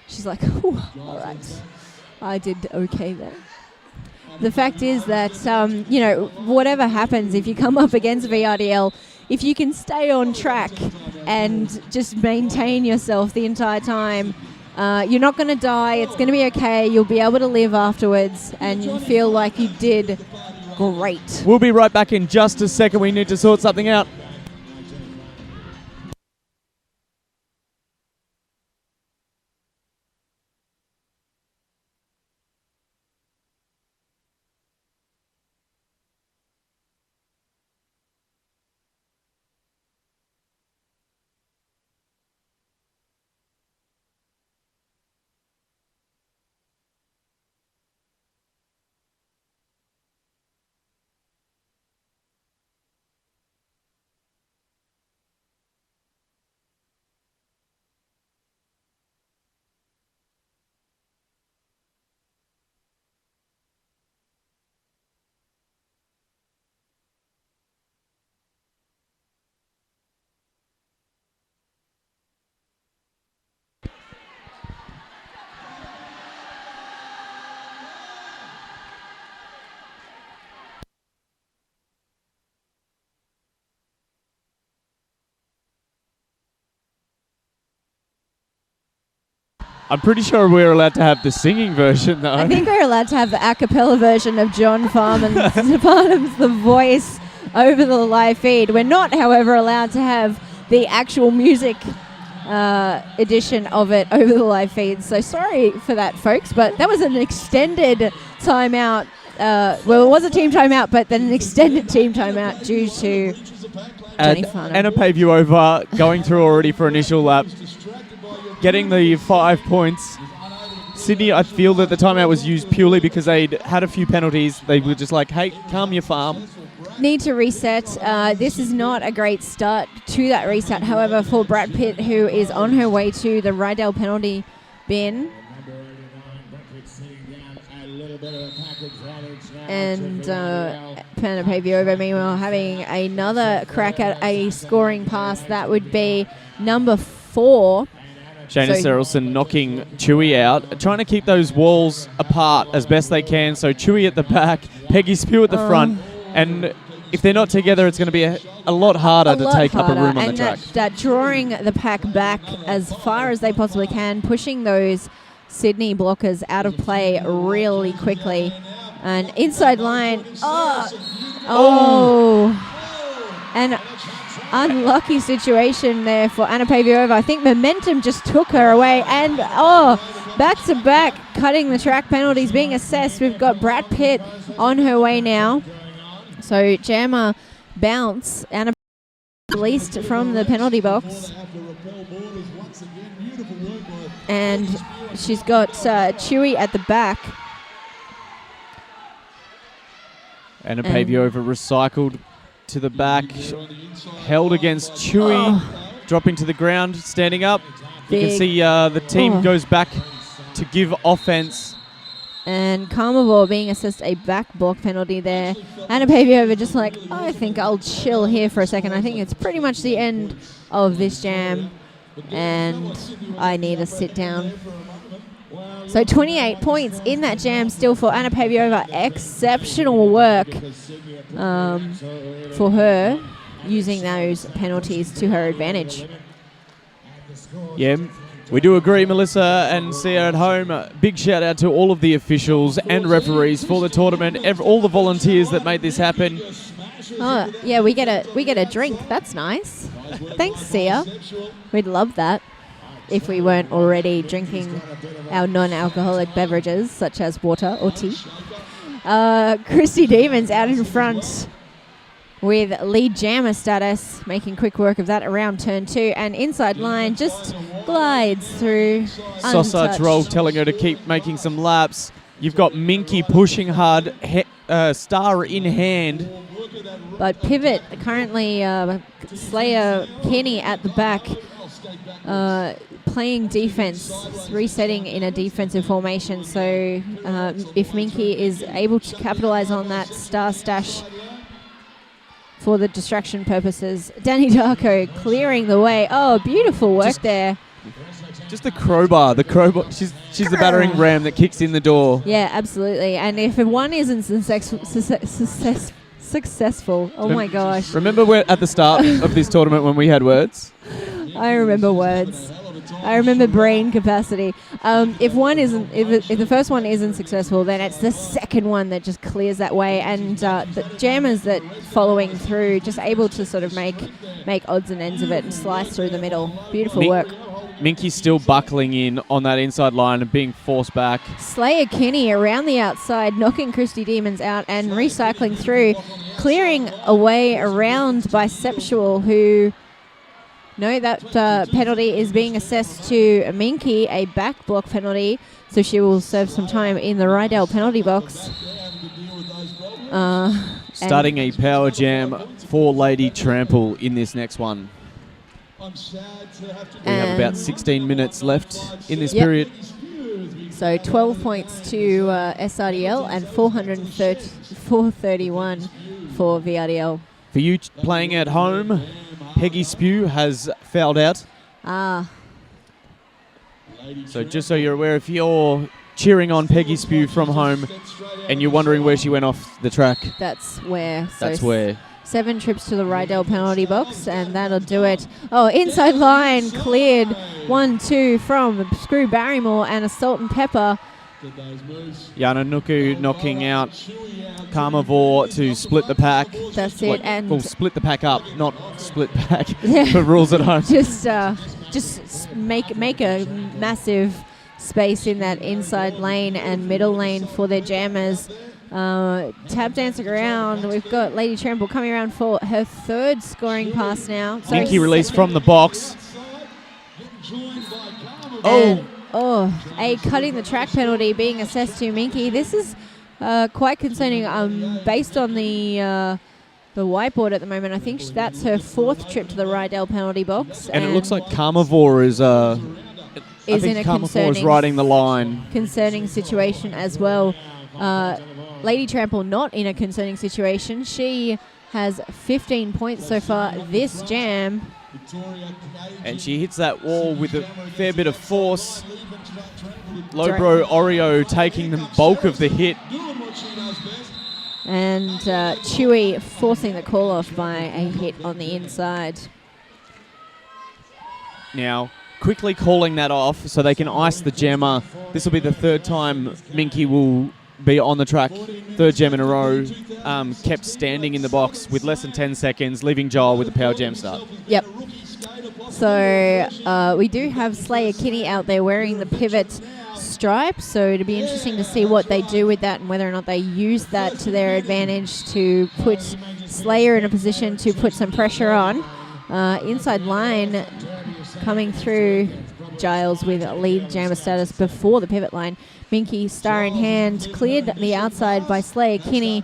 She's like, all right, I did okay there. The fact is that, whatever happens, if you come up against VRDL, if you can stay on track and just maintain yourself the entire time, you're not going to die. It's going to be okay. You'll be able to live afterwards and you feel like you did great. We'll be right back in just a second. We need to sort something out. I'm pretty sure we're allowed to have the singing version, though. I think we're allowed to have the a cappella version of John Farnham's The Voice over the live feed. We're not, however, allowed to have the actual music edition of it over the live feed. So sorry for that, folks, but that was an extended timeout. Well, it was a team timeout, but then an extended team timeout due to Johnny Farnham. Anna Pavuova going through already for initial lap, getting the 5 points. Sydney, I feel that the timeout was used purely because they'd had a few penalties. They were just like, hey, calm your farm. Need to reset. This is not a great start to that reset. However, for Brad Pitt, who is on her way to the Rydell penalty bin. And Anna Pavuova, meanwhile, having another crack at a scoring pass. That would be number 4. Shayna Serrelson knocking Chewy out, trying to keep those walls apart as best they can. So Chewy at the back, Peggy Spew at the front. And if they're not together, it's going to be a lot harder to take up a room on the track. That drawing the pack back as far as they possibly can, pushing those Sydney blockers out of play really quickly. And inside line, and unlucky situation there for Anna Pavuova. I think momentum just took her away. And back to back, cutting the track penalties being assessed. We've got Brad Pitt on her way now. So jammer bounce. Anna released from the penalty box. And she's got Chewy at the back. Anna Pavuova recycled to the back, held against Chewy, dropping to the ground, standing up. You can see the team goes back to give offense. And Karmavor being assessed a back block penalty there. Anna Pavuova just like, I think I'll chill here for a second. I think it's pretty much the end of this jam, and I need to sit down. So 28 points in that jam still for Anna Pavuova. Exceptional work for her, using those penalties to her advantage. Yeah, we do agree, Melissa and Sia at home. Big shout out to all of the officials and referees for the tournament, all the volunteers that made this happen. Oh yeah, we get a drink. That's nice. Thanks, Sia. We'd love that if we weren't already drinking our non-alcoholic beverages such as water or tea. Christy Demons out in front with lead jammer status, making quick work of that around turn 2, and inside line just glides through Sausage untouched. roll telling her to keep making some laps. You've got Minky pushing hard, star in hand. But pivot currently Slayer Kenny at the back playing defense, resetting in a defensive formation. So if Minky is able to capitalize on that star stash for the distraction purposes, Danny Darko clearing the way. Oh, beautiful work there. Just the crowbar. She's the battering ram that kicks in the door. Yeah, absolutely. And if one isn't successful, oh my gosh. Remember at the start of this tournament when we had words? I remember words. I remember brain capacity. If the first one isn't successful, then it's the second one that just clears that way, and the jammers that following through just able to sort of make odds and ends of it and slice through the middle. Beautiful work. Minky's still buckling in on that inside line and being forced back. Slayer Kenny around the outside, knocking Christy Demons out and recycling through, clearing a way around Biceptual, who... No, that penalty is being assessed to Minky, a back block penalty, so she will serve some time in the RDL penalty box. Starting a power jam for Lady Trample in this next one. We have about 16 minutes left in this period. So 12 points to SRDL and 431 for VRDL. For you playing at home, Peggy Spew has fouled out. So just so you're aware, if you're cheering on Peggy Spew from home and you're wondering where she went off the track, that's where. That's where. 7 trips to the Rydell penalty box, and that'll do it. Oh, inside line cleared. 1-2 from Screw Barrymore and a Salt and Pepper. Yana Nuku knocking out Carnivore to split the pack. That's it. And well, split the pack up, not split pack. For rules at home. Just make a massive space in that inside lane and middle lane for their jammers. Tap dancing around. We've got Lady Trample coming around for her third scoring pass now. Minky released from the box. A cutting the track penalty being assessed to Minky. This is quite concerning. Based on the whiteboard at the moment, I think that's her 4th trip to the Rydell penalty box. And it looks like Carnivore is in a Carnivore is riding the line. Concerning situation as well. Lady Trample not in a concerning situation. She has 15 points so far this jam. And she hits that wall with a fair bit of force. Lowbro Oreo taking the bulk of the hit. And Chewy forcing the call off by a hit on the inside. Now, quickly calling that off so they can ice the jammer. This will be the 3rd time Minky will be on the track. 3rd jam in a row. Kept standing in the box with less than 10 seconds, leaving Joel with a power jam start. Yep. So we do have Slayer Kinney out there wearing the pivot stripe, so it'll be interesting to see what they do with that and whether or not they use that to their advantage to put Slayer in a position to put some pressure on. Inside line coming through Giles with lead jammer status before the pivot line. Minky, star in hand, cleared the outside by Slayer Kinney.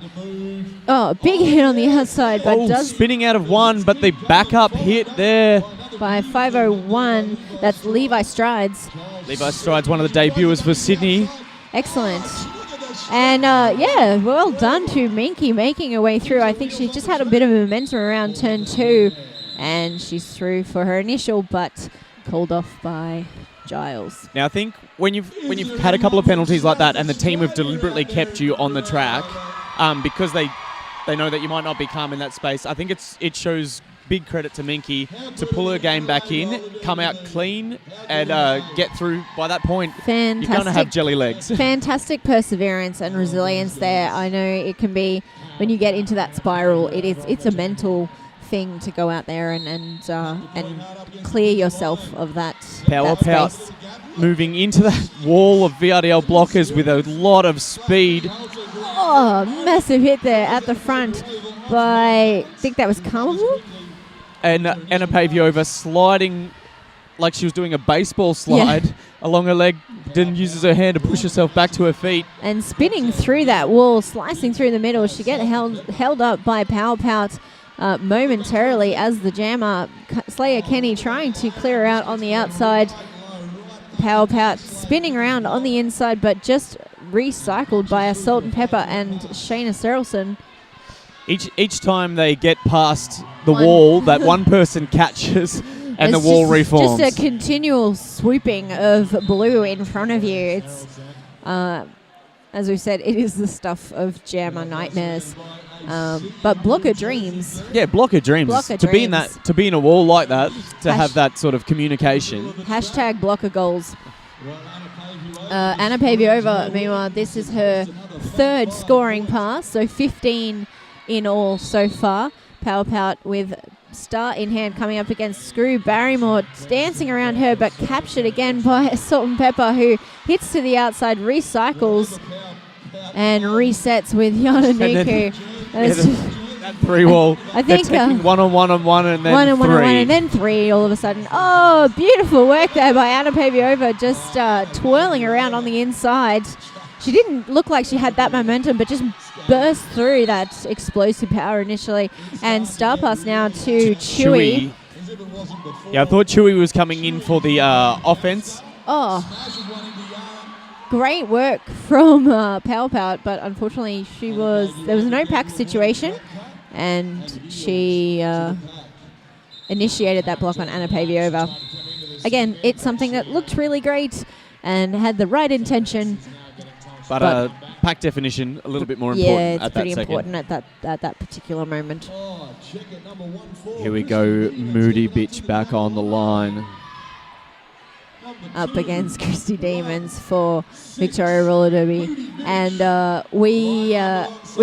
Oh, big hit on the outside, but spinning out of one, but the backup hit there. By 5:01, that's Levi Strides. Levi Strides, one of the debuters for Sydney. Excellent. And well done to Minky making her way through. I think she just had a bit of momentum around turn 2, and she's through for her initial, but called off by Giles. Now I think when you've had a couple of penalties like that and the team have deliberately kept you on the track because they know that you might not be calm in that space, I think it shows big credit to Minky to pull her game back in, come out clean and get through. By that point, fantastic. You're going to have jelly legs. Fantastic perseverance and resilience there. I know it can be, when you get into that spiral, it's a mental thing to go out there and clear yourself of that power that space. Moving into that wall of VRDL blockers with a lot of speed. Oh, massive hit there at the front by, I think that was Carnival? And Anna Paviova sliding like she was doing a baseball slide along her leg, then uses her hand to push herself back to her feet. And spinning through that wall, slicing through the middle. She gets held up by Power Pout momentarily as the jammer, Slayer Kenny, trying to clear her out on the outside. Power Pout spinning around on the inside, but just recycled by a Salt and Pepper and Shayna Serrelson. Each time they get past the wall, that one person catches and It's the wall just, reforms. Just a continual swooping of blue in front of you. It's, as we said, it is the stuff of jammer nightmares. But blocker dreams. Yeah, blocker dreams. Blocker to be in dreams. that, to be in a wall like that, to have that sort of communication. Hashtag blocker goals. Anna Paviova, meanwhile, this is her third scoring pass, so 15 in all so far. Power Pout with Star in hand coming up against Screw Barrymore, dancing around her, but captured again by Salt and Pepper, who hits to the outside, recycles, and resets with Yana Nuku. That three wall. I think they're taking one on one and then one and three. one and then three all of a sudden. Oh, beautiful work there by Anna Paviova, just twirling around on the inside. She didn't look like she had that momentum, but just burst through that explosive power initially. And star pass now to Chewy. Yeah, I thought Chewy was coming in for the offense. Oh, great work from Power Pout, but unfortunately there was no pack situation, and she initiated that block on Anna Paviova. Again, it's something that looked really great and had the right intention. But pack definition a little bit more Yeah, important it's at that pretty second. important at that particular moment. Here we go, Moody Bitch back on the line. Up against Christy Demons for Victoria Roller Derby, and we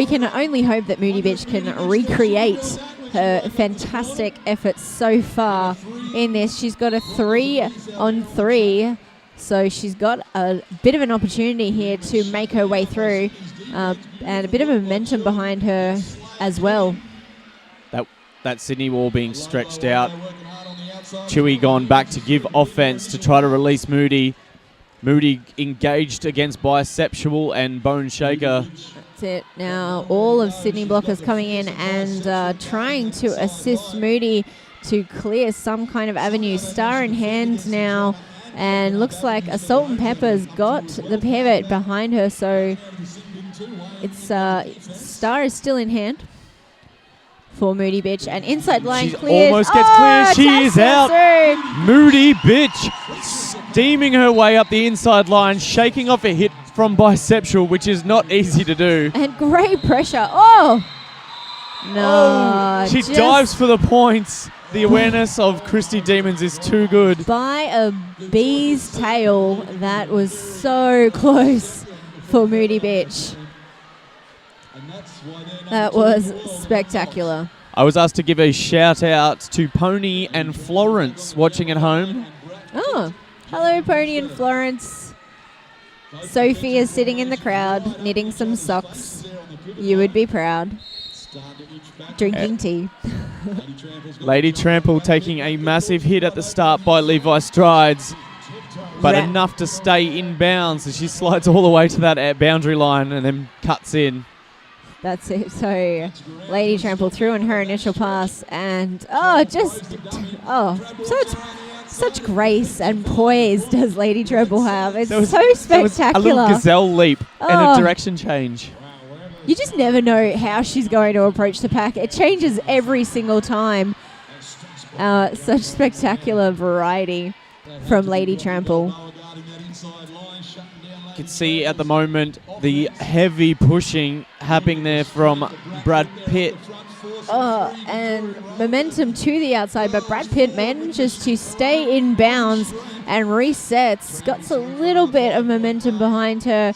can only hope that Moody Bitch can recreate her fantastic efforts so far in this. She's got a 3-on-3, so she's got a bit of an opportunity here to make her way through, and a bit of momentum behind her as well. That Sydney wall being stretched out. Chewy gone back to give offense to try to release Moody. Moody engaged against Bisexual and Bone Shaker. That's it. Now all of Sydney blockers coming in and trying to assist Moody to clear some kind of avenue. Star in hand now, and looks like Assault and Pepper's got the pivot behind her, so it's Star is still in hand for Moody Bitch, and inside line She cleared. almost gets clear. She is out. Through. Moody Bitch steaming her way up the inside line, shaking off a hit from Bisexual, which is not easy to do. And great pressure. Oh! No. She dives for the points. The awareness of Christy Demons is too good. By a bee's tail, that was so close for Moody Bitch. That was spectacular. I was asked to give a shout out to Pony and Florence watching at home. Oh, hello Pony and Florence. Sophie is sitting in the crowd, knitting some socks. You would be proud. Drinking tea. Lady Trample taking a massive hit at the start by Levi Strides, but enough to stay in bounds as she slides all the way to that boundary line and then cuts in. That's it. So Lady Trample threw in her initial pass, and such grace and poise does Lady Trample have. It's so spectacular. A little gazelle leap and a direction change. You just never know how she's going to approach the pack. It changes every single time. Such spectacular variety from Lady Trample. You can see at the moment the heavy pushing happening there from Brad Pitt. And momentum to the outside, but Brad Pitt manages to stay in bounds and resets. Got a little bit of momentum behind her.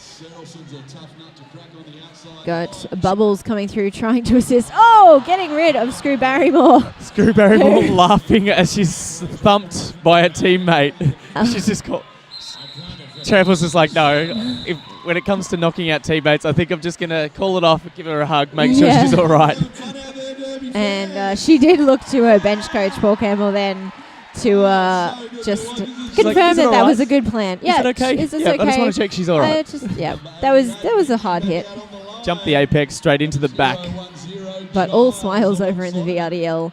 Got Bubbles coming through, trying to assist. Oh, getting rid of Screw Barrymore. Screw Barrymore laughing as she's thumped by a teammate. She's just caught. Trample's just like, no, when it comes to knocking out teammates, I think I'm just going to call it off, give her a hug, make sure she's all right. And she did look to her bench coach, Paul Campbell, then to just confirm "Is it that all was right? a good plan. Yeah, it okay? Is this Yeah, okay? I just want to check she's all right. That was a hard hit, Jumped the apex straight into the back. but all smiles over in the VRDL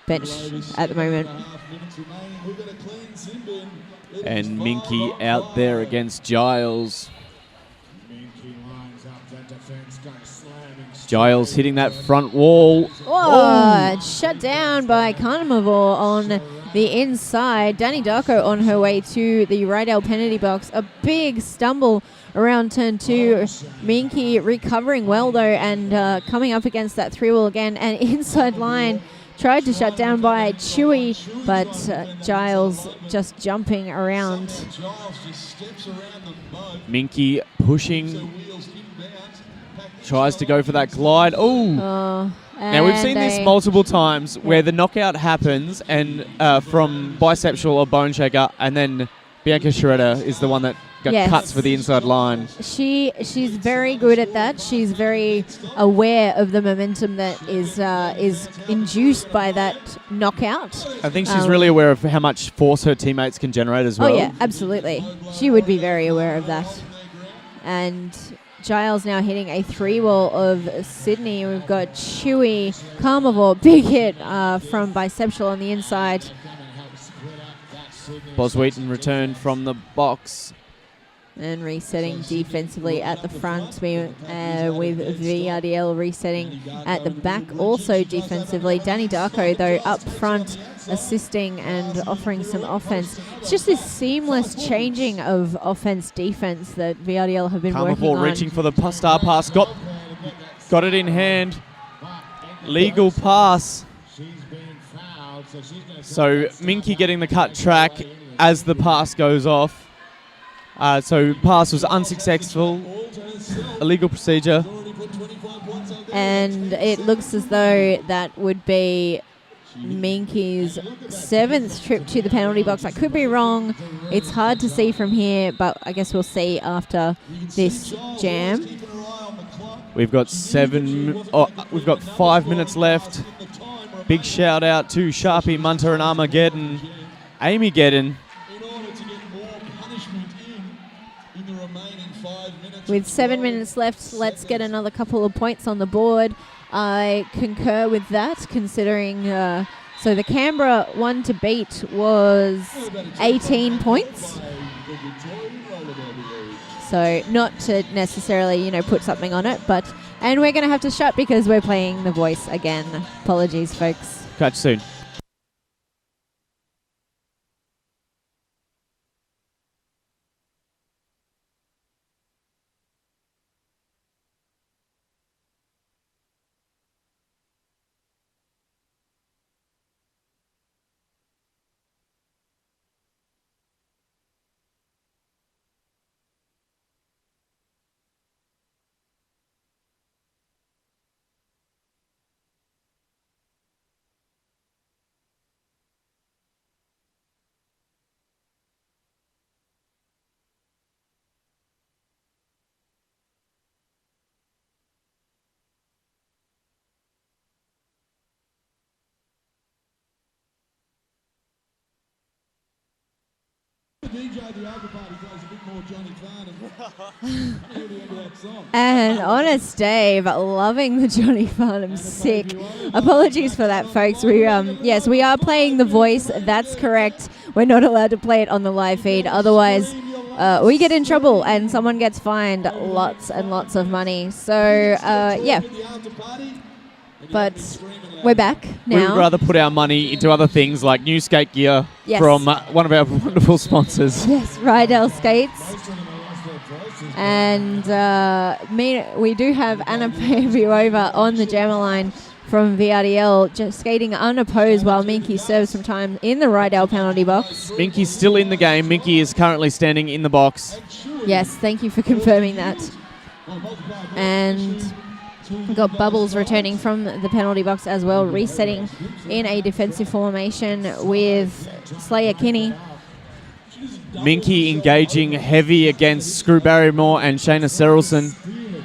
bench at the moment. And Minky out there against Giles. Giles hitting that front wall. Whoa, shut down by Carnivore on the inside. Danny Darko on her way to the Rydell penalty box. A big stumble around turn 2. Minky recovering well though, and coming up against that 3-wall again. And inside line tried to shut down by Chewy, but Giles just jumping around. Minky pushing. Tries to go for that glide. Oh! Now, we've seen this multiple times where the knockout happens and from Biceptual or Bone Shaker, and then Bianca Shredder is the one that cuts for the inside line. She's very good at that. She's very aware of the momentum that is induced by that knockout. I think she's really aware of how much force her teammates can generate as well. Oh, yeah, absolutely. She would be very aware of that. And Giles now hitting a 3-wall of Sydney. We've got Chewy, Carnivore, big hit from Biceptual on the inside. Boswheaton returned from the box. And resetting defensively at the front with VRDL resetting at the back also defensively. Danny Darko, though, up front assisting and offering some offense. It's just this seamless changing of offense-defense that VRDL have been working on. Reaching for the star pass. Got it in hand. Legal pass. So Minky getting the cut track as the pass goes off. So pass was unsuccessful, illegal procedure. And it looks as though that would be Minky's 7th trip to the penalty box. I could be wrong. It's hard to see from here, but I guess we'll see after this jam. We've got 5 minutes left. Big shout out to Sharpie, Munter and Armageddon. Amy Geddon. With 7 minutes left, let's get another couple of points on the board. I concur with that, considering so the Canberra one to beat was 18 points. So not to necessarily, put something on it, and we're going to have to shut because we're playing The Voice again. Apologies, folks. Catch soon. And Honest Dave, loving the Johnny Farnham sick. Apologies for that, folks. Yes, we are playing The Voice. That's correct. We're not allowed to play it on the live feed. Otherwise, we get in trouble and someone gets fined lots and lots of money. So, yeah. But we're back now. We'd rather put our money into other things like new skate gear from one of our wonderful sponsors. Yes, Rydell Skates. And we do have Anna Paviova on the jammer line from VRDL, just skating unopposed while Minky serves some time in the Rydell penalty box. Minky's still in the game. Minky is currently standing in the box. Yes, thank you for confirming that. And we've got Bubbles returning from the penalty box as well, resetting in a defensive formation with Slayer Kinney. Minky engaging heavy against Screw Barrymore and Shayna Serrelson.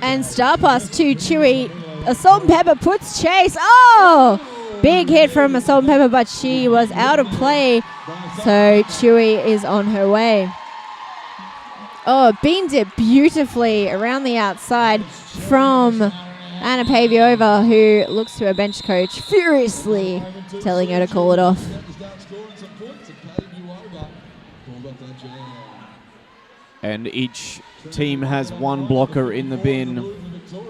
And star pass to Chewy. Assault and Pepper puts chase. Oh! Big hit from a Salt and Pepper, but she was out of play. So Chewy is on her way. Oh, beamed it beautifully around the outside from Anna Paviova, who looks to her bench coach furiously, telling her to call it off. And each team has one blocker in the bin.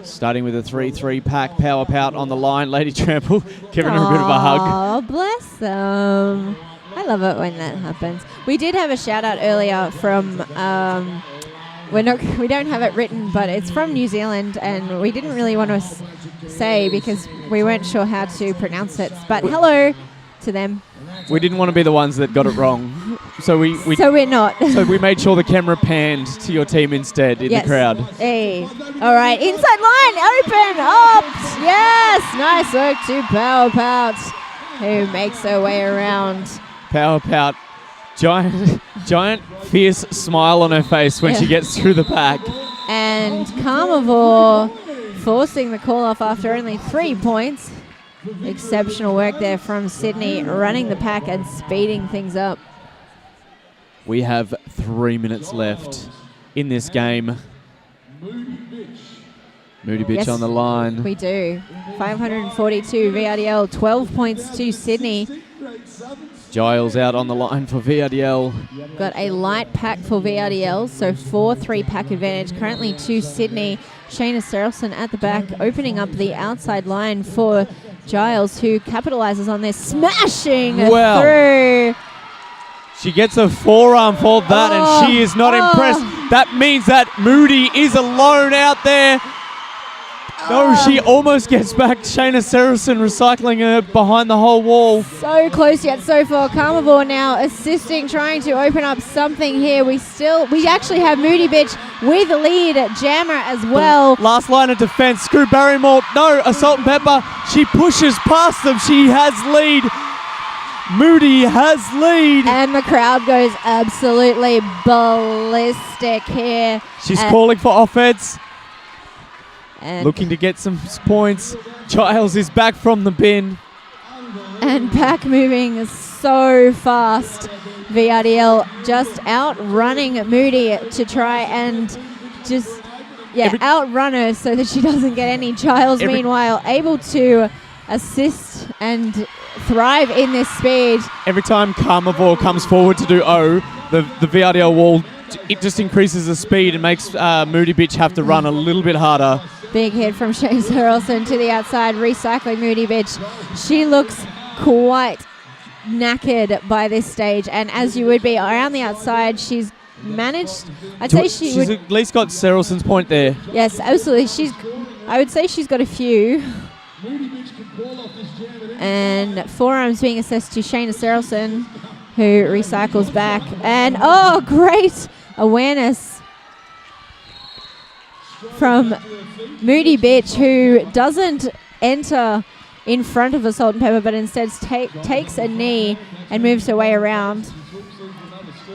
Starting with a 3-3 pack. Power Pout on the line. Lady Trample giving her a bit of a hug. Oh, bless them. I love it when that happens. We did have a shout out earlier from we don't have it written, but it's from New Zealand, and we didn't really want to say because we weren't sure how to pronounce it. But hello to them. We didn't want to be the ones that got it wrong, so we're not. So we made sure the camera panned to your team instead in the crowd. Hey, all right, inside line, open up. Yes, nice work to Power Pout, who makes her way around. Power Pout, giant fierce smile on her face when she gets through the pack. And Carnivore forcing the call off after only 3 points. Exceptional work there from Sydney, running the pack and speeding things up. We have 3 minutes left in this game. Moody Bitch on the line. We do. 542 VRDL, 12 points to Sydney. Giles out on the line for VRDL. Got a light pack for VRDL, so 4-3 pack advantage. Currently to Sydney. Shayna Serrelson at the back, opening up the outside line for Giles, who capitalizes on this, smashing through. She gets a forearm for that, and she is not impressed. That means that Moody is alone out there. No, she almost gets back. Shayna Serrelson recycling her behind the whole wall. So close yet so far. Carnivore now assisting, trying to open up something here. We actually have Moody Bitch with the lead Jammer as well. The last line of defense. Screw Barrymore. No, Assault and Pepper. She pushes past them. She has lead. Moody has lead. And the crowd goes absolutely ballistic here. She's calling for offense. And looking to get some points. Giles is back from the bin. And pack moving so fast. VRDL just outrunning Moody to try and just outrun her so that she doesn't get any. Giles, meanwhile, able to assist and thrive in this speed. Every time Carnivore comes forward to do O, the VRDL wall, it just increases the speed and makes Moody Bitch have to run a little bit harder. Big hit from Shane Harrelson to the outside, recycling Moody Bitch. She looks quite knackered by this stage, and as you would be around the outside, she's managed. She's at least got Serrelson's point there. Yes, absolutely. I would say she's got a few. And forearms being assessed to Shayna Serrelson, who recycles back. And great awareness from Moody Bitch, who doesn't enter in front of Assault and Pepper, but instead takes a knee and moves her way around.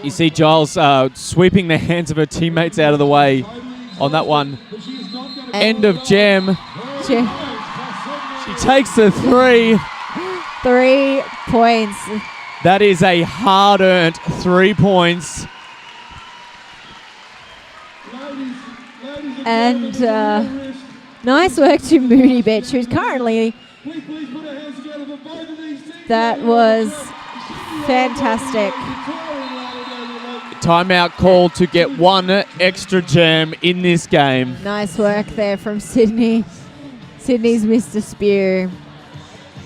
You see Giles sweeping the hands of her teammates out of the way on that one. End of jam. She takes the 3. 3 points. That is a hard-earned 3 points. And nice work to Moody Bitch, who's currently... That was fantastic. Timeout called to get 1 extra jam in this game. Nice work there from Sydney. Sydney's Mr. Spew.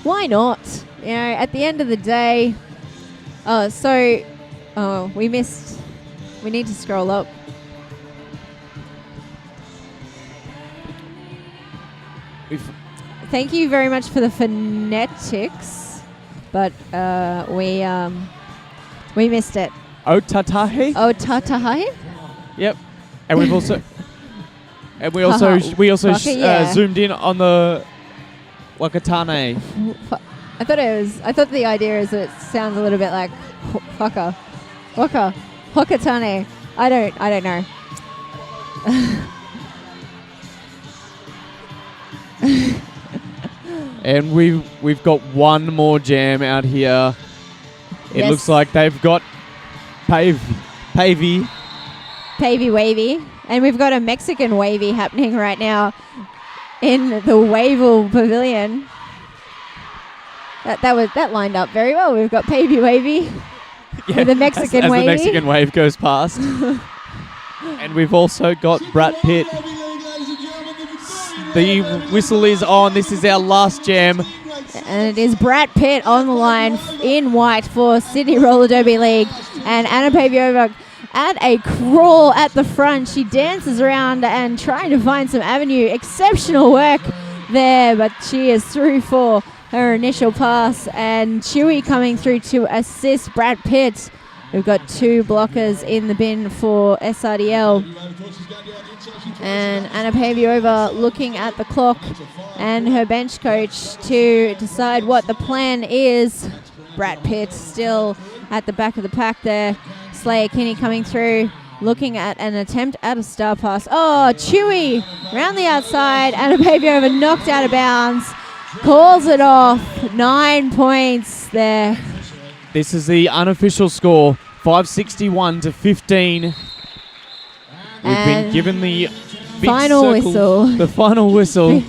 Why not? You know, at the end of the day... we missed... We need to scroll up. Thank you very much for the phonetics, but we missed it. Otatahi? Otatahi? Yep. And we've also zoomed in on the Wakatane. I thought the idea is that it sounds a little bit like Wakatane. I don't know. And we've got one more jam out here. It Yes. looks like they've got Pavey. Pavey wavy. And we've got a Mexican wavy happening right now in the Wavell Pavilion. That lined up very well. We've got Pavey wavy with a Mexican as wavy. the Mexican wave goes past. And we've also got Brad Pitt. The whistle is on. This is our last jam. And it is Brad Pitt on the line in white for Sydney Roller Derby League. And Anna Paviova at a crawl at the front. She dances around and trying to find some avenue. Exceptional work there, but she is through for her initial pass. And Chewy coming through to assist Brad Pitt. We've got 2 blockers in the bin for SRDL. And Anna Paviova looking at the clock and her bench coach to decide what the plan is. Brad Pitt still at the back of the pack there. Slayer Kinney coming through, looking at an attempt at a star pass. Oh, Chewy round the outside. Anna Paviova knocked out of bounds. Calls it off. 9 points there. This is the unofficial score, 561 to 15. We've been And given the big final circle, whistle. The final whistle.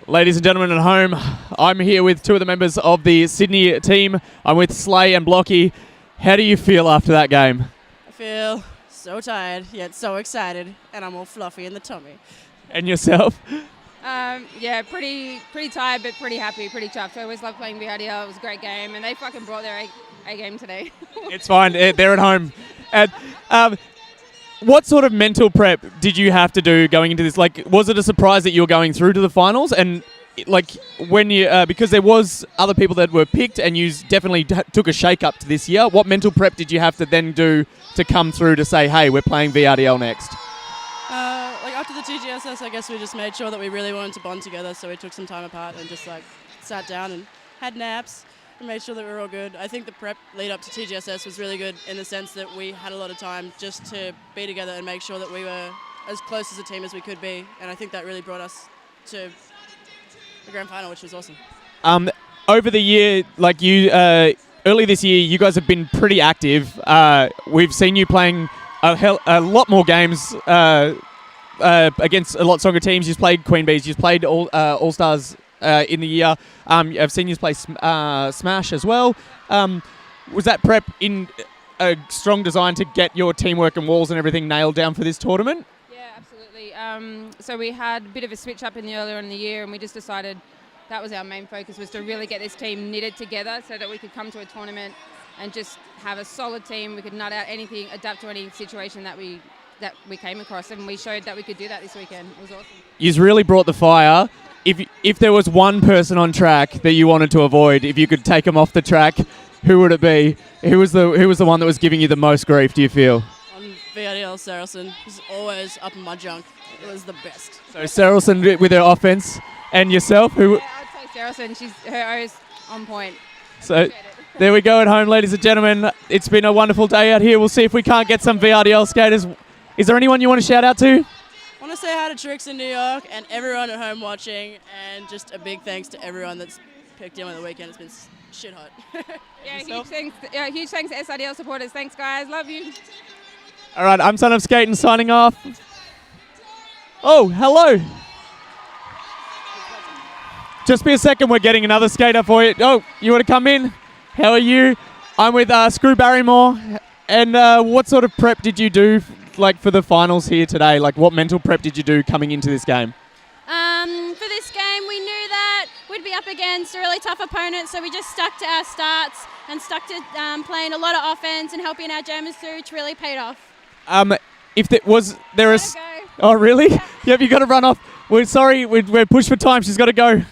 Ladies and gentlemen at home, I'm here with two of the members of the Sydney team. I'm with Slay and Blocky. How do you feel after that game? I feel so tired, yet so excited, and I'm all fluffy in the tummy. And yourself? Yeah, pretty tired, but pretty happy, pretty chuffed. I always love playing VRDL. It was a great game, and they fucking brought their A game today. It's fine. They're at home. And what sort of mental prep did you have to do going into this? Like, was it a surprise that you were going through to the finals? And like, when you because there was other people that were picked, and you definitely took a shake up to this year. What mental prep did you have to then do to come through to say, hey, we're playing VRDL next? Like after the TGSS, I guess we just made sure that we really wanted to bond together, so we took some time apart and just like sat down and had naps and made sure that we were all good. I think the prep lead up to TGSS was really good in the sense that we had a lot of time just to be together and make sure that we were as close as a team as we could be, and I think that really brought us to the grand final, which was awesome. Over the year, like you, early this year, you guys have been pretty active. We've seen you playing a lot more games against a lot stronger teams. You've played Queen Bees, you've played All Stars in the year. I've seen you play Smash as well. Was that prep in a strong design to get your teamwork and walls and everything nailed down for this tournament? Yeah, absolutely. So we had a bit of a switch up earlier in the year, and we just decided that was our main focus, was to really get this team knitted together so that we could come to a tournament and just have a solid team. We could nut out anything, adapt to any situation that we came across, and we showed that we could do that this weekend. It was awesome. You've really brought the fire. If there was one person on track that you wanted to avoid, if you could take them off the track, who would it be? Who was the one that was giving you the most grief, do you feel? On VRDL, Saracen was always up in my junk. It was the best. So Saracen with her offense, and yourself, who? Yeah, I'd say Saracen. Her O's on point. So there we go at home, ladies and gentlemen. It's been a wonderful day out here. We'll see if we can't get some VRDL skaters. Is there anyone you want to shout out to? I want to say hi to Trix in New York and everyone at home watching, and just a big thanks to everyone that's picked in on the weekend. It's been shit hot. Huge thanks to SRDL supporters. Thanks, guys. Love you. All right, I'm Son of Skating signing off. Oh, hello. Just be a second, we're getting another skater for you. Oh, you want to come in? How are you? I'm with Screw Barrymore. And what sort of prep did you do for the finals here today? Like, what mental prep did you do coming into this game? For this game, we knew that we'd be up against a really tough opponent, so we just stuck to our starts and stuck to playing a lot of offense and helping our jammers through, which really paid off. If there was there is, oh really? Yeah. Yep, you got to run off. We're sorry, we're pushed for time. She's got to go.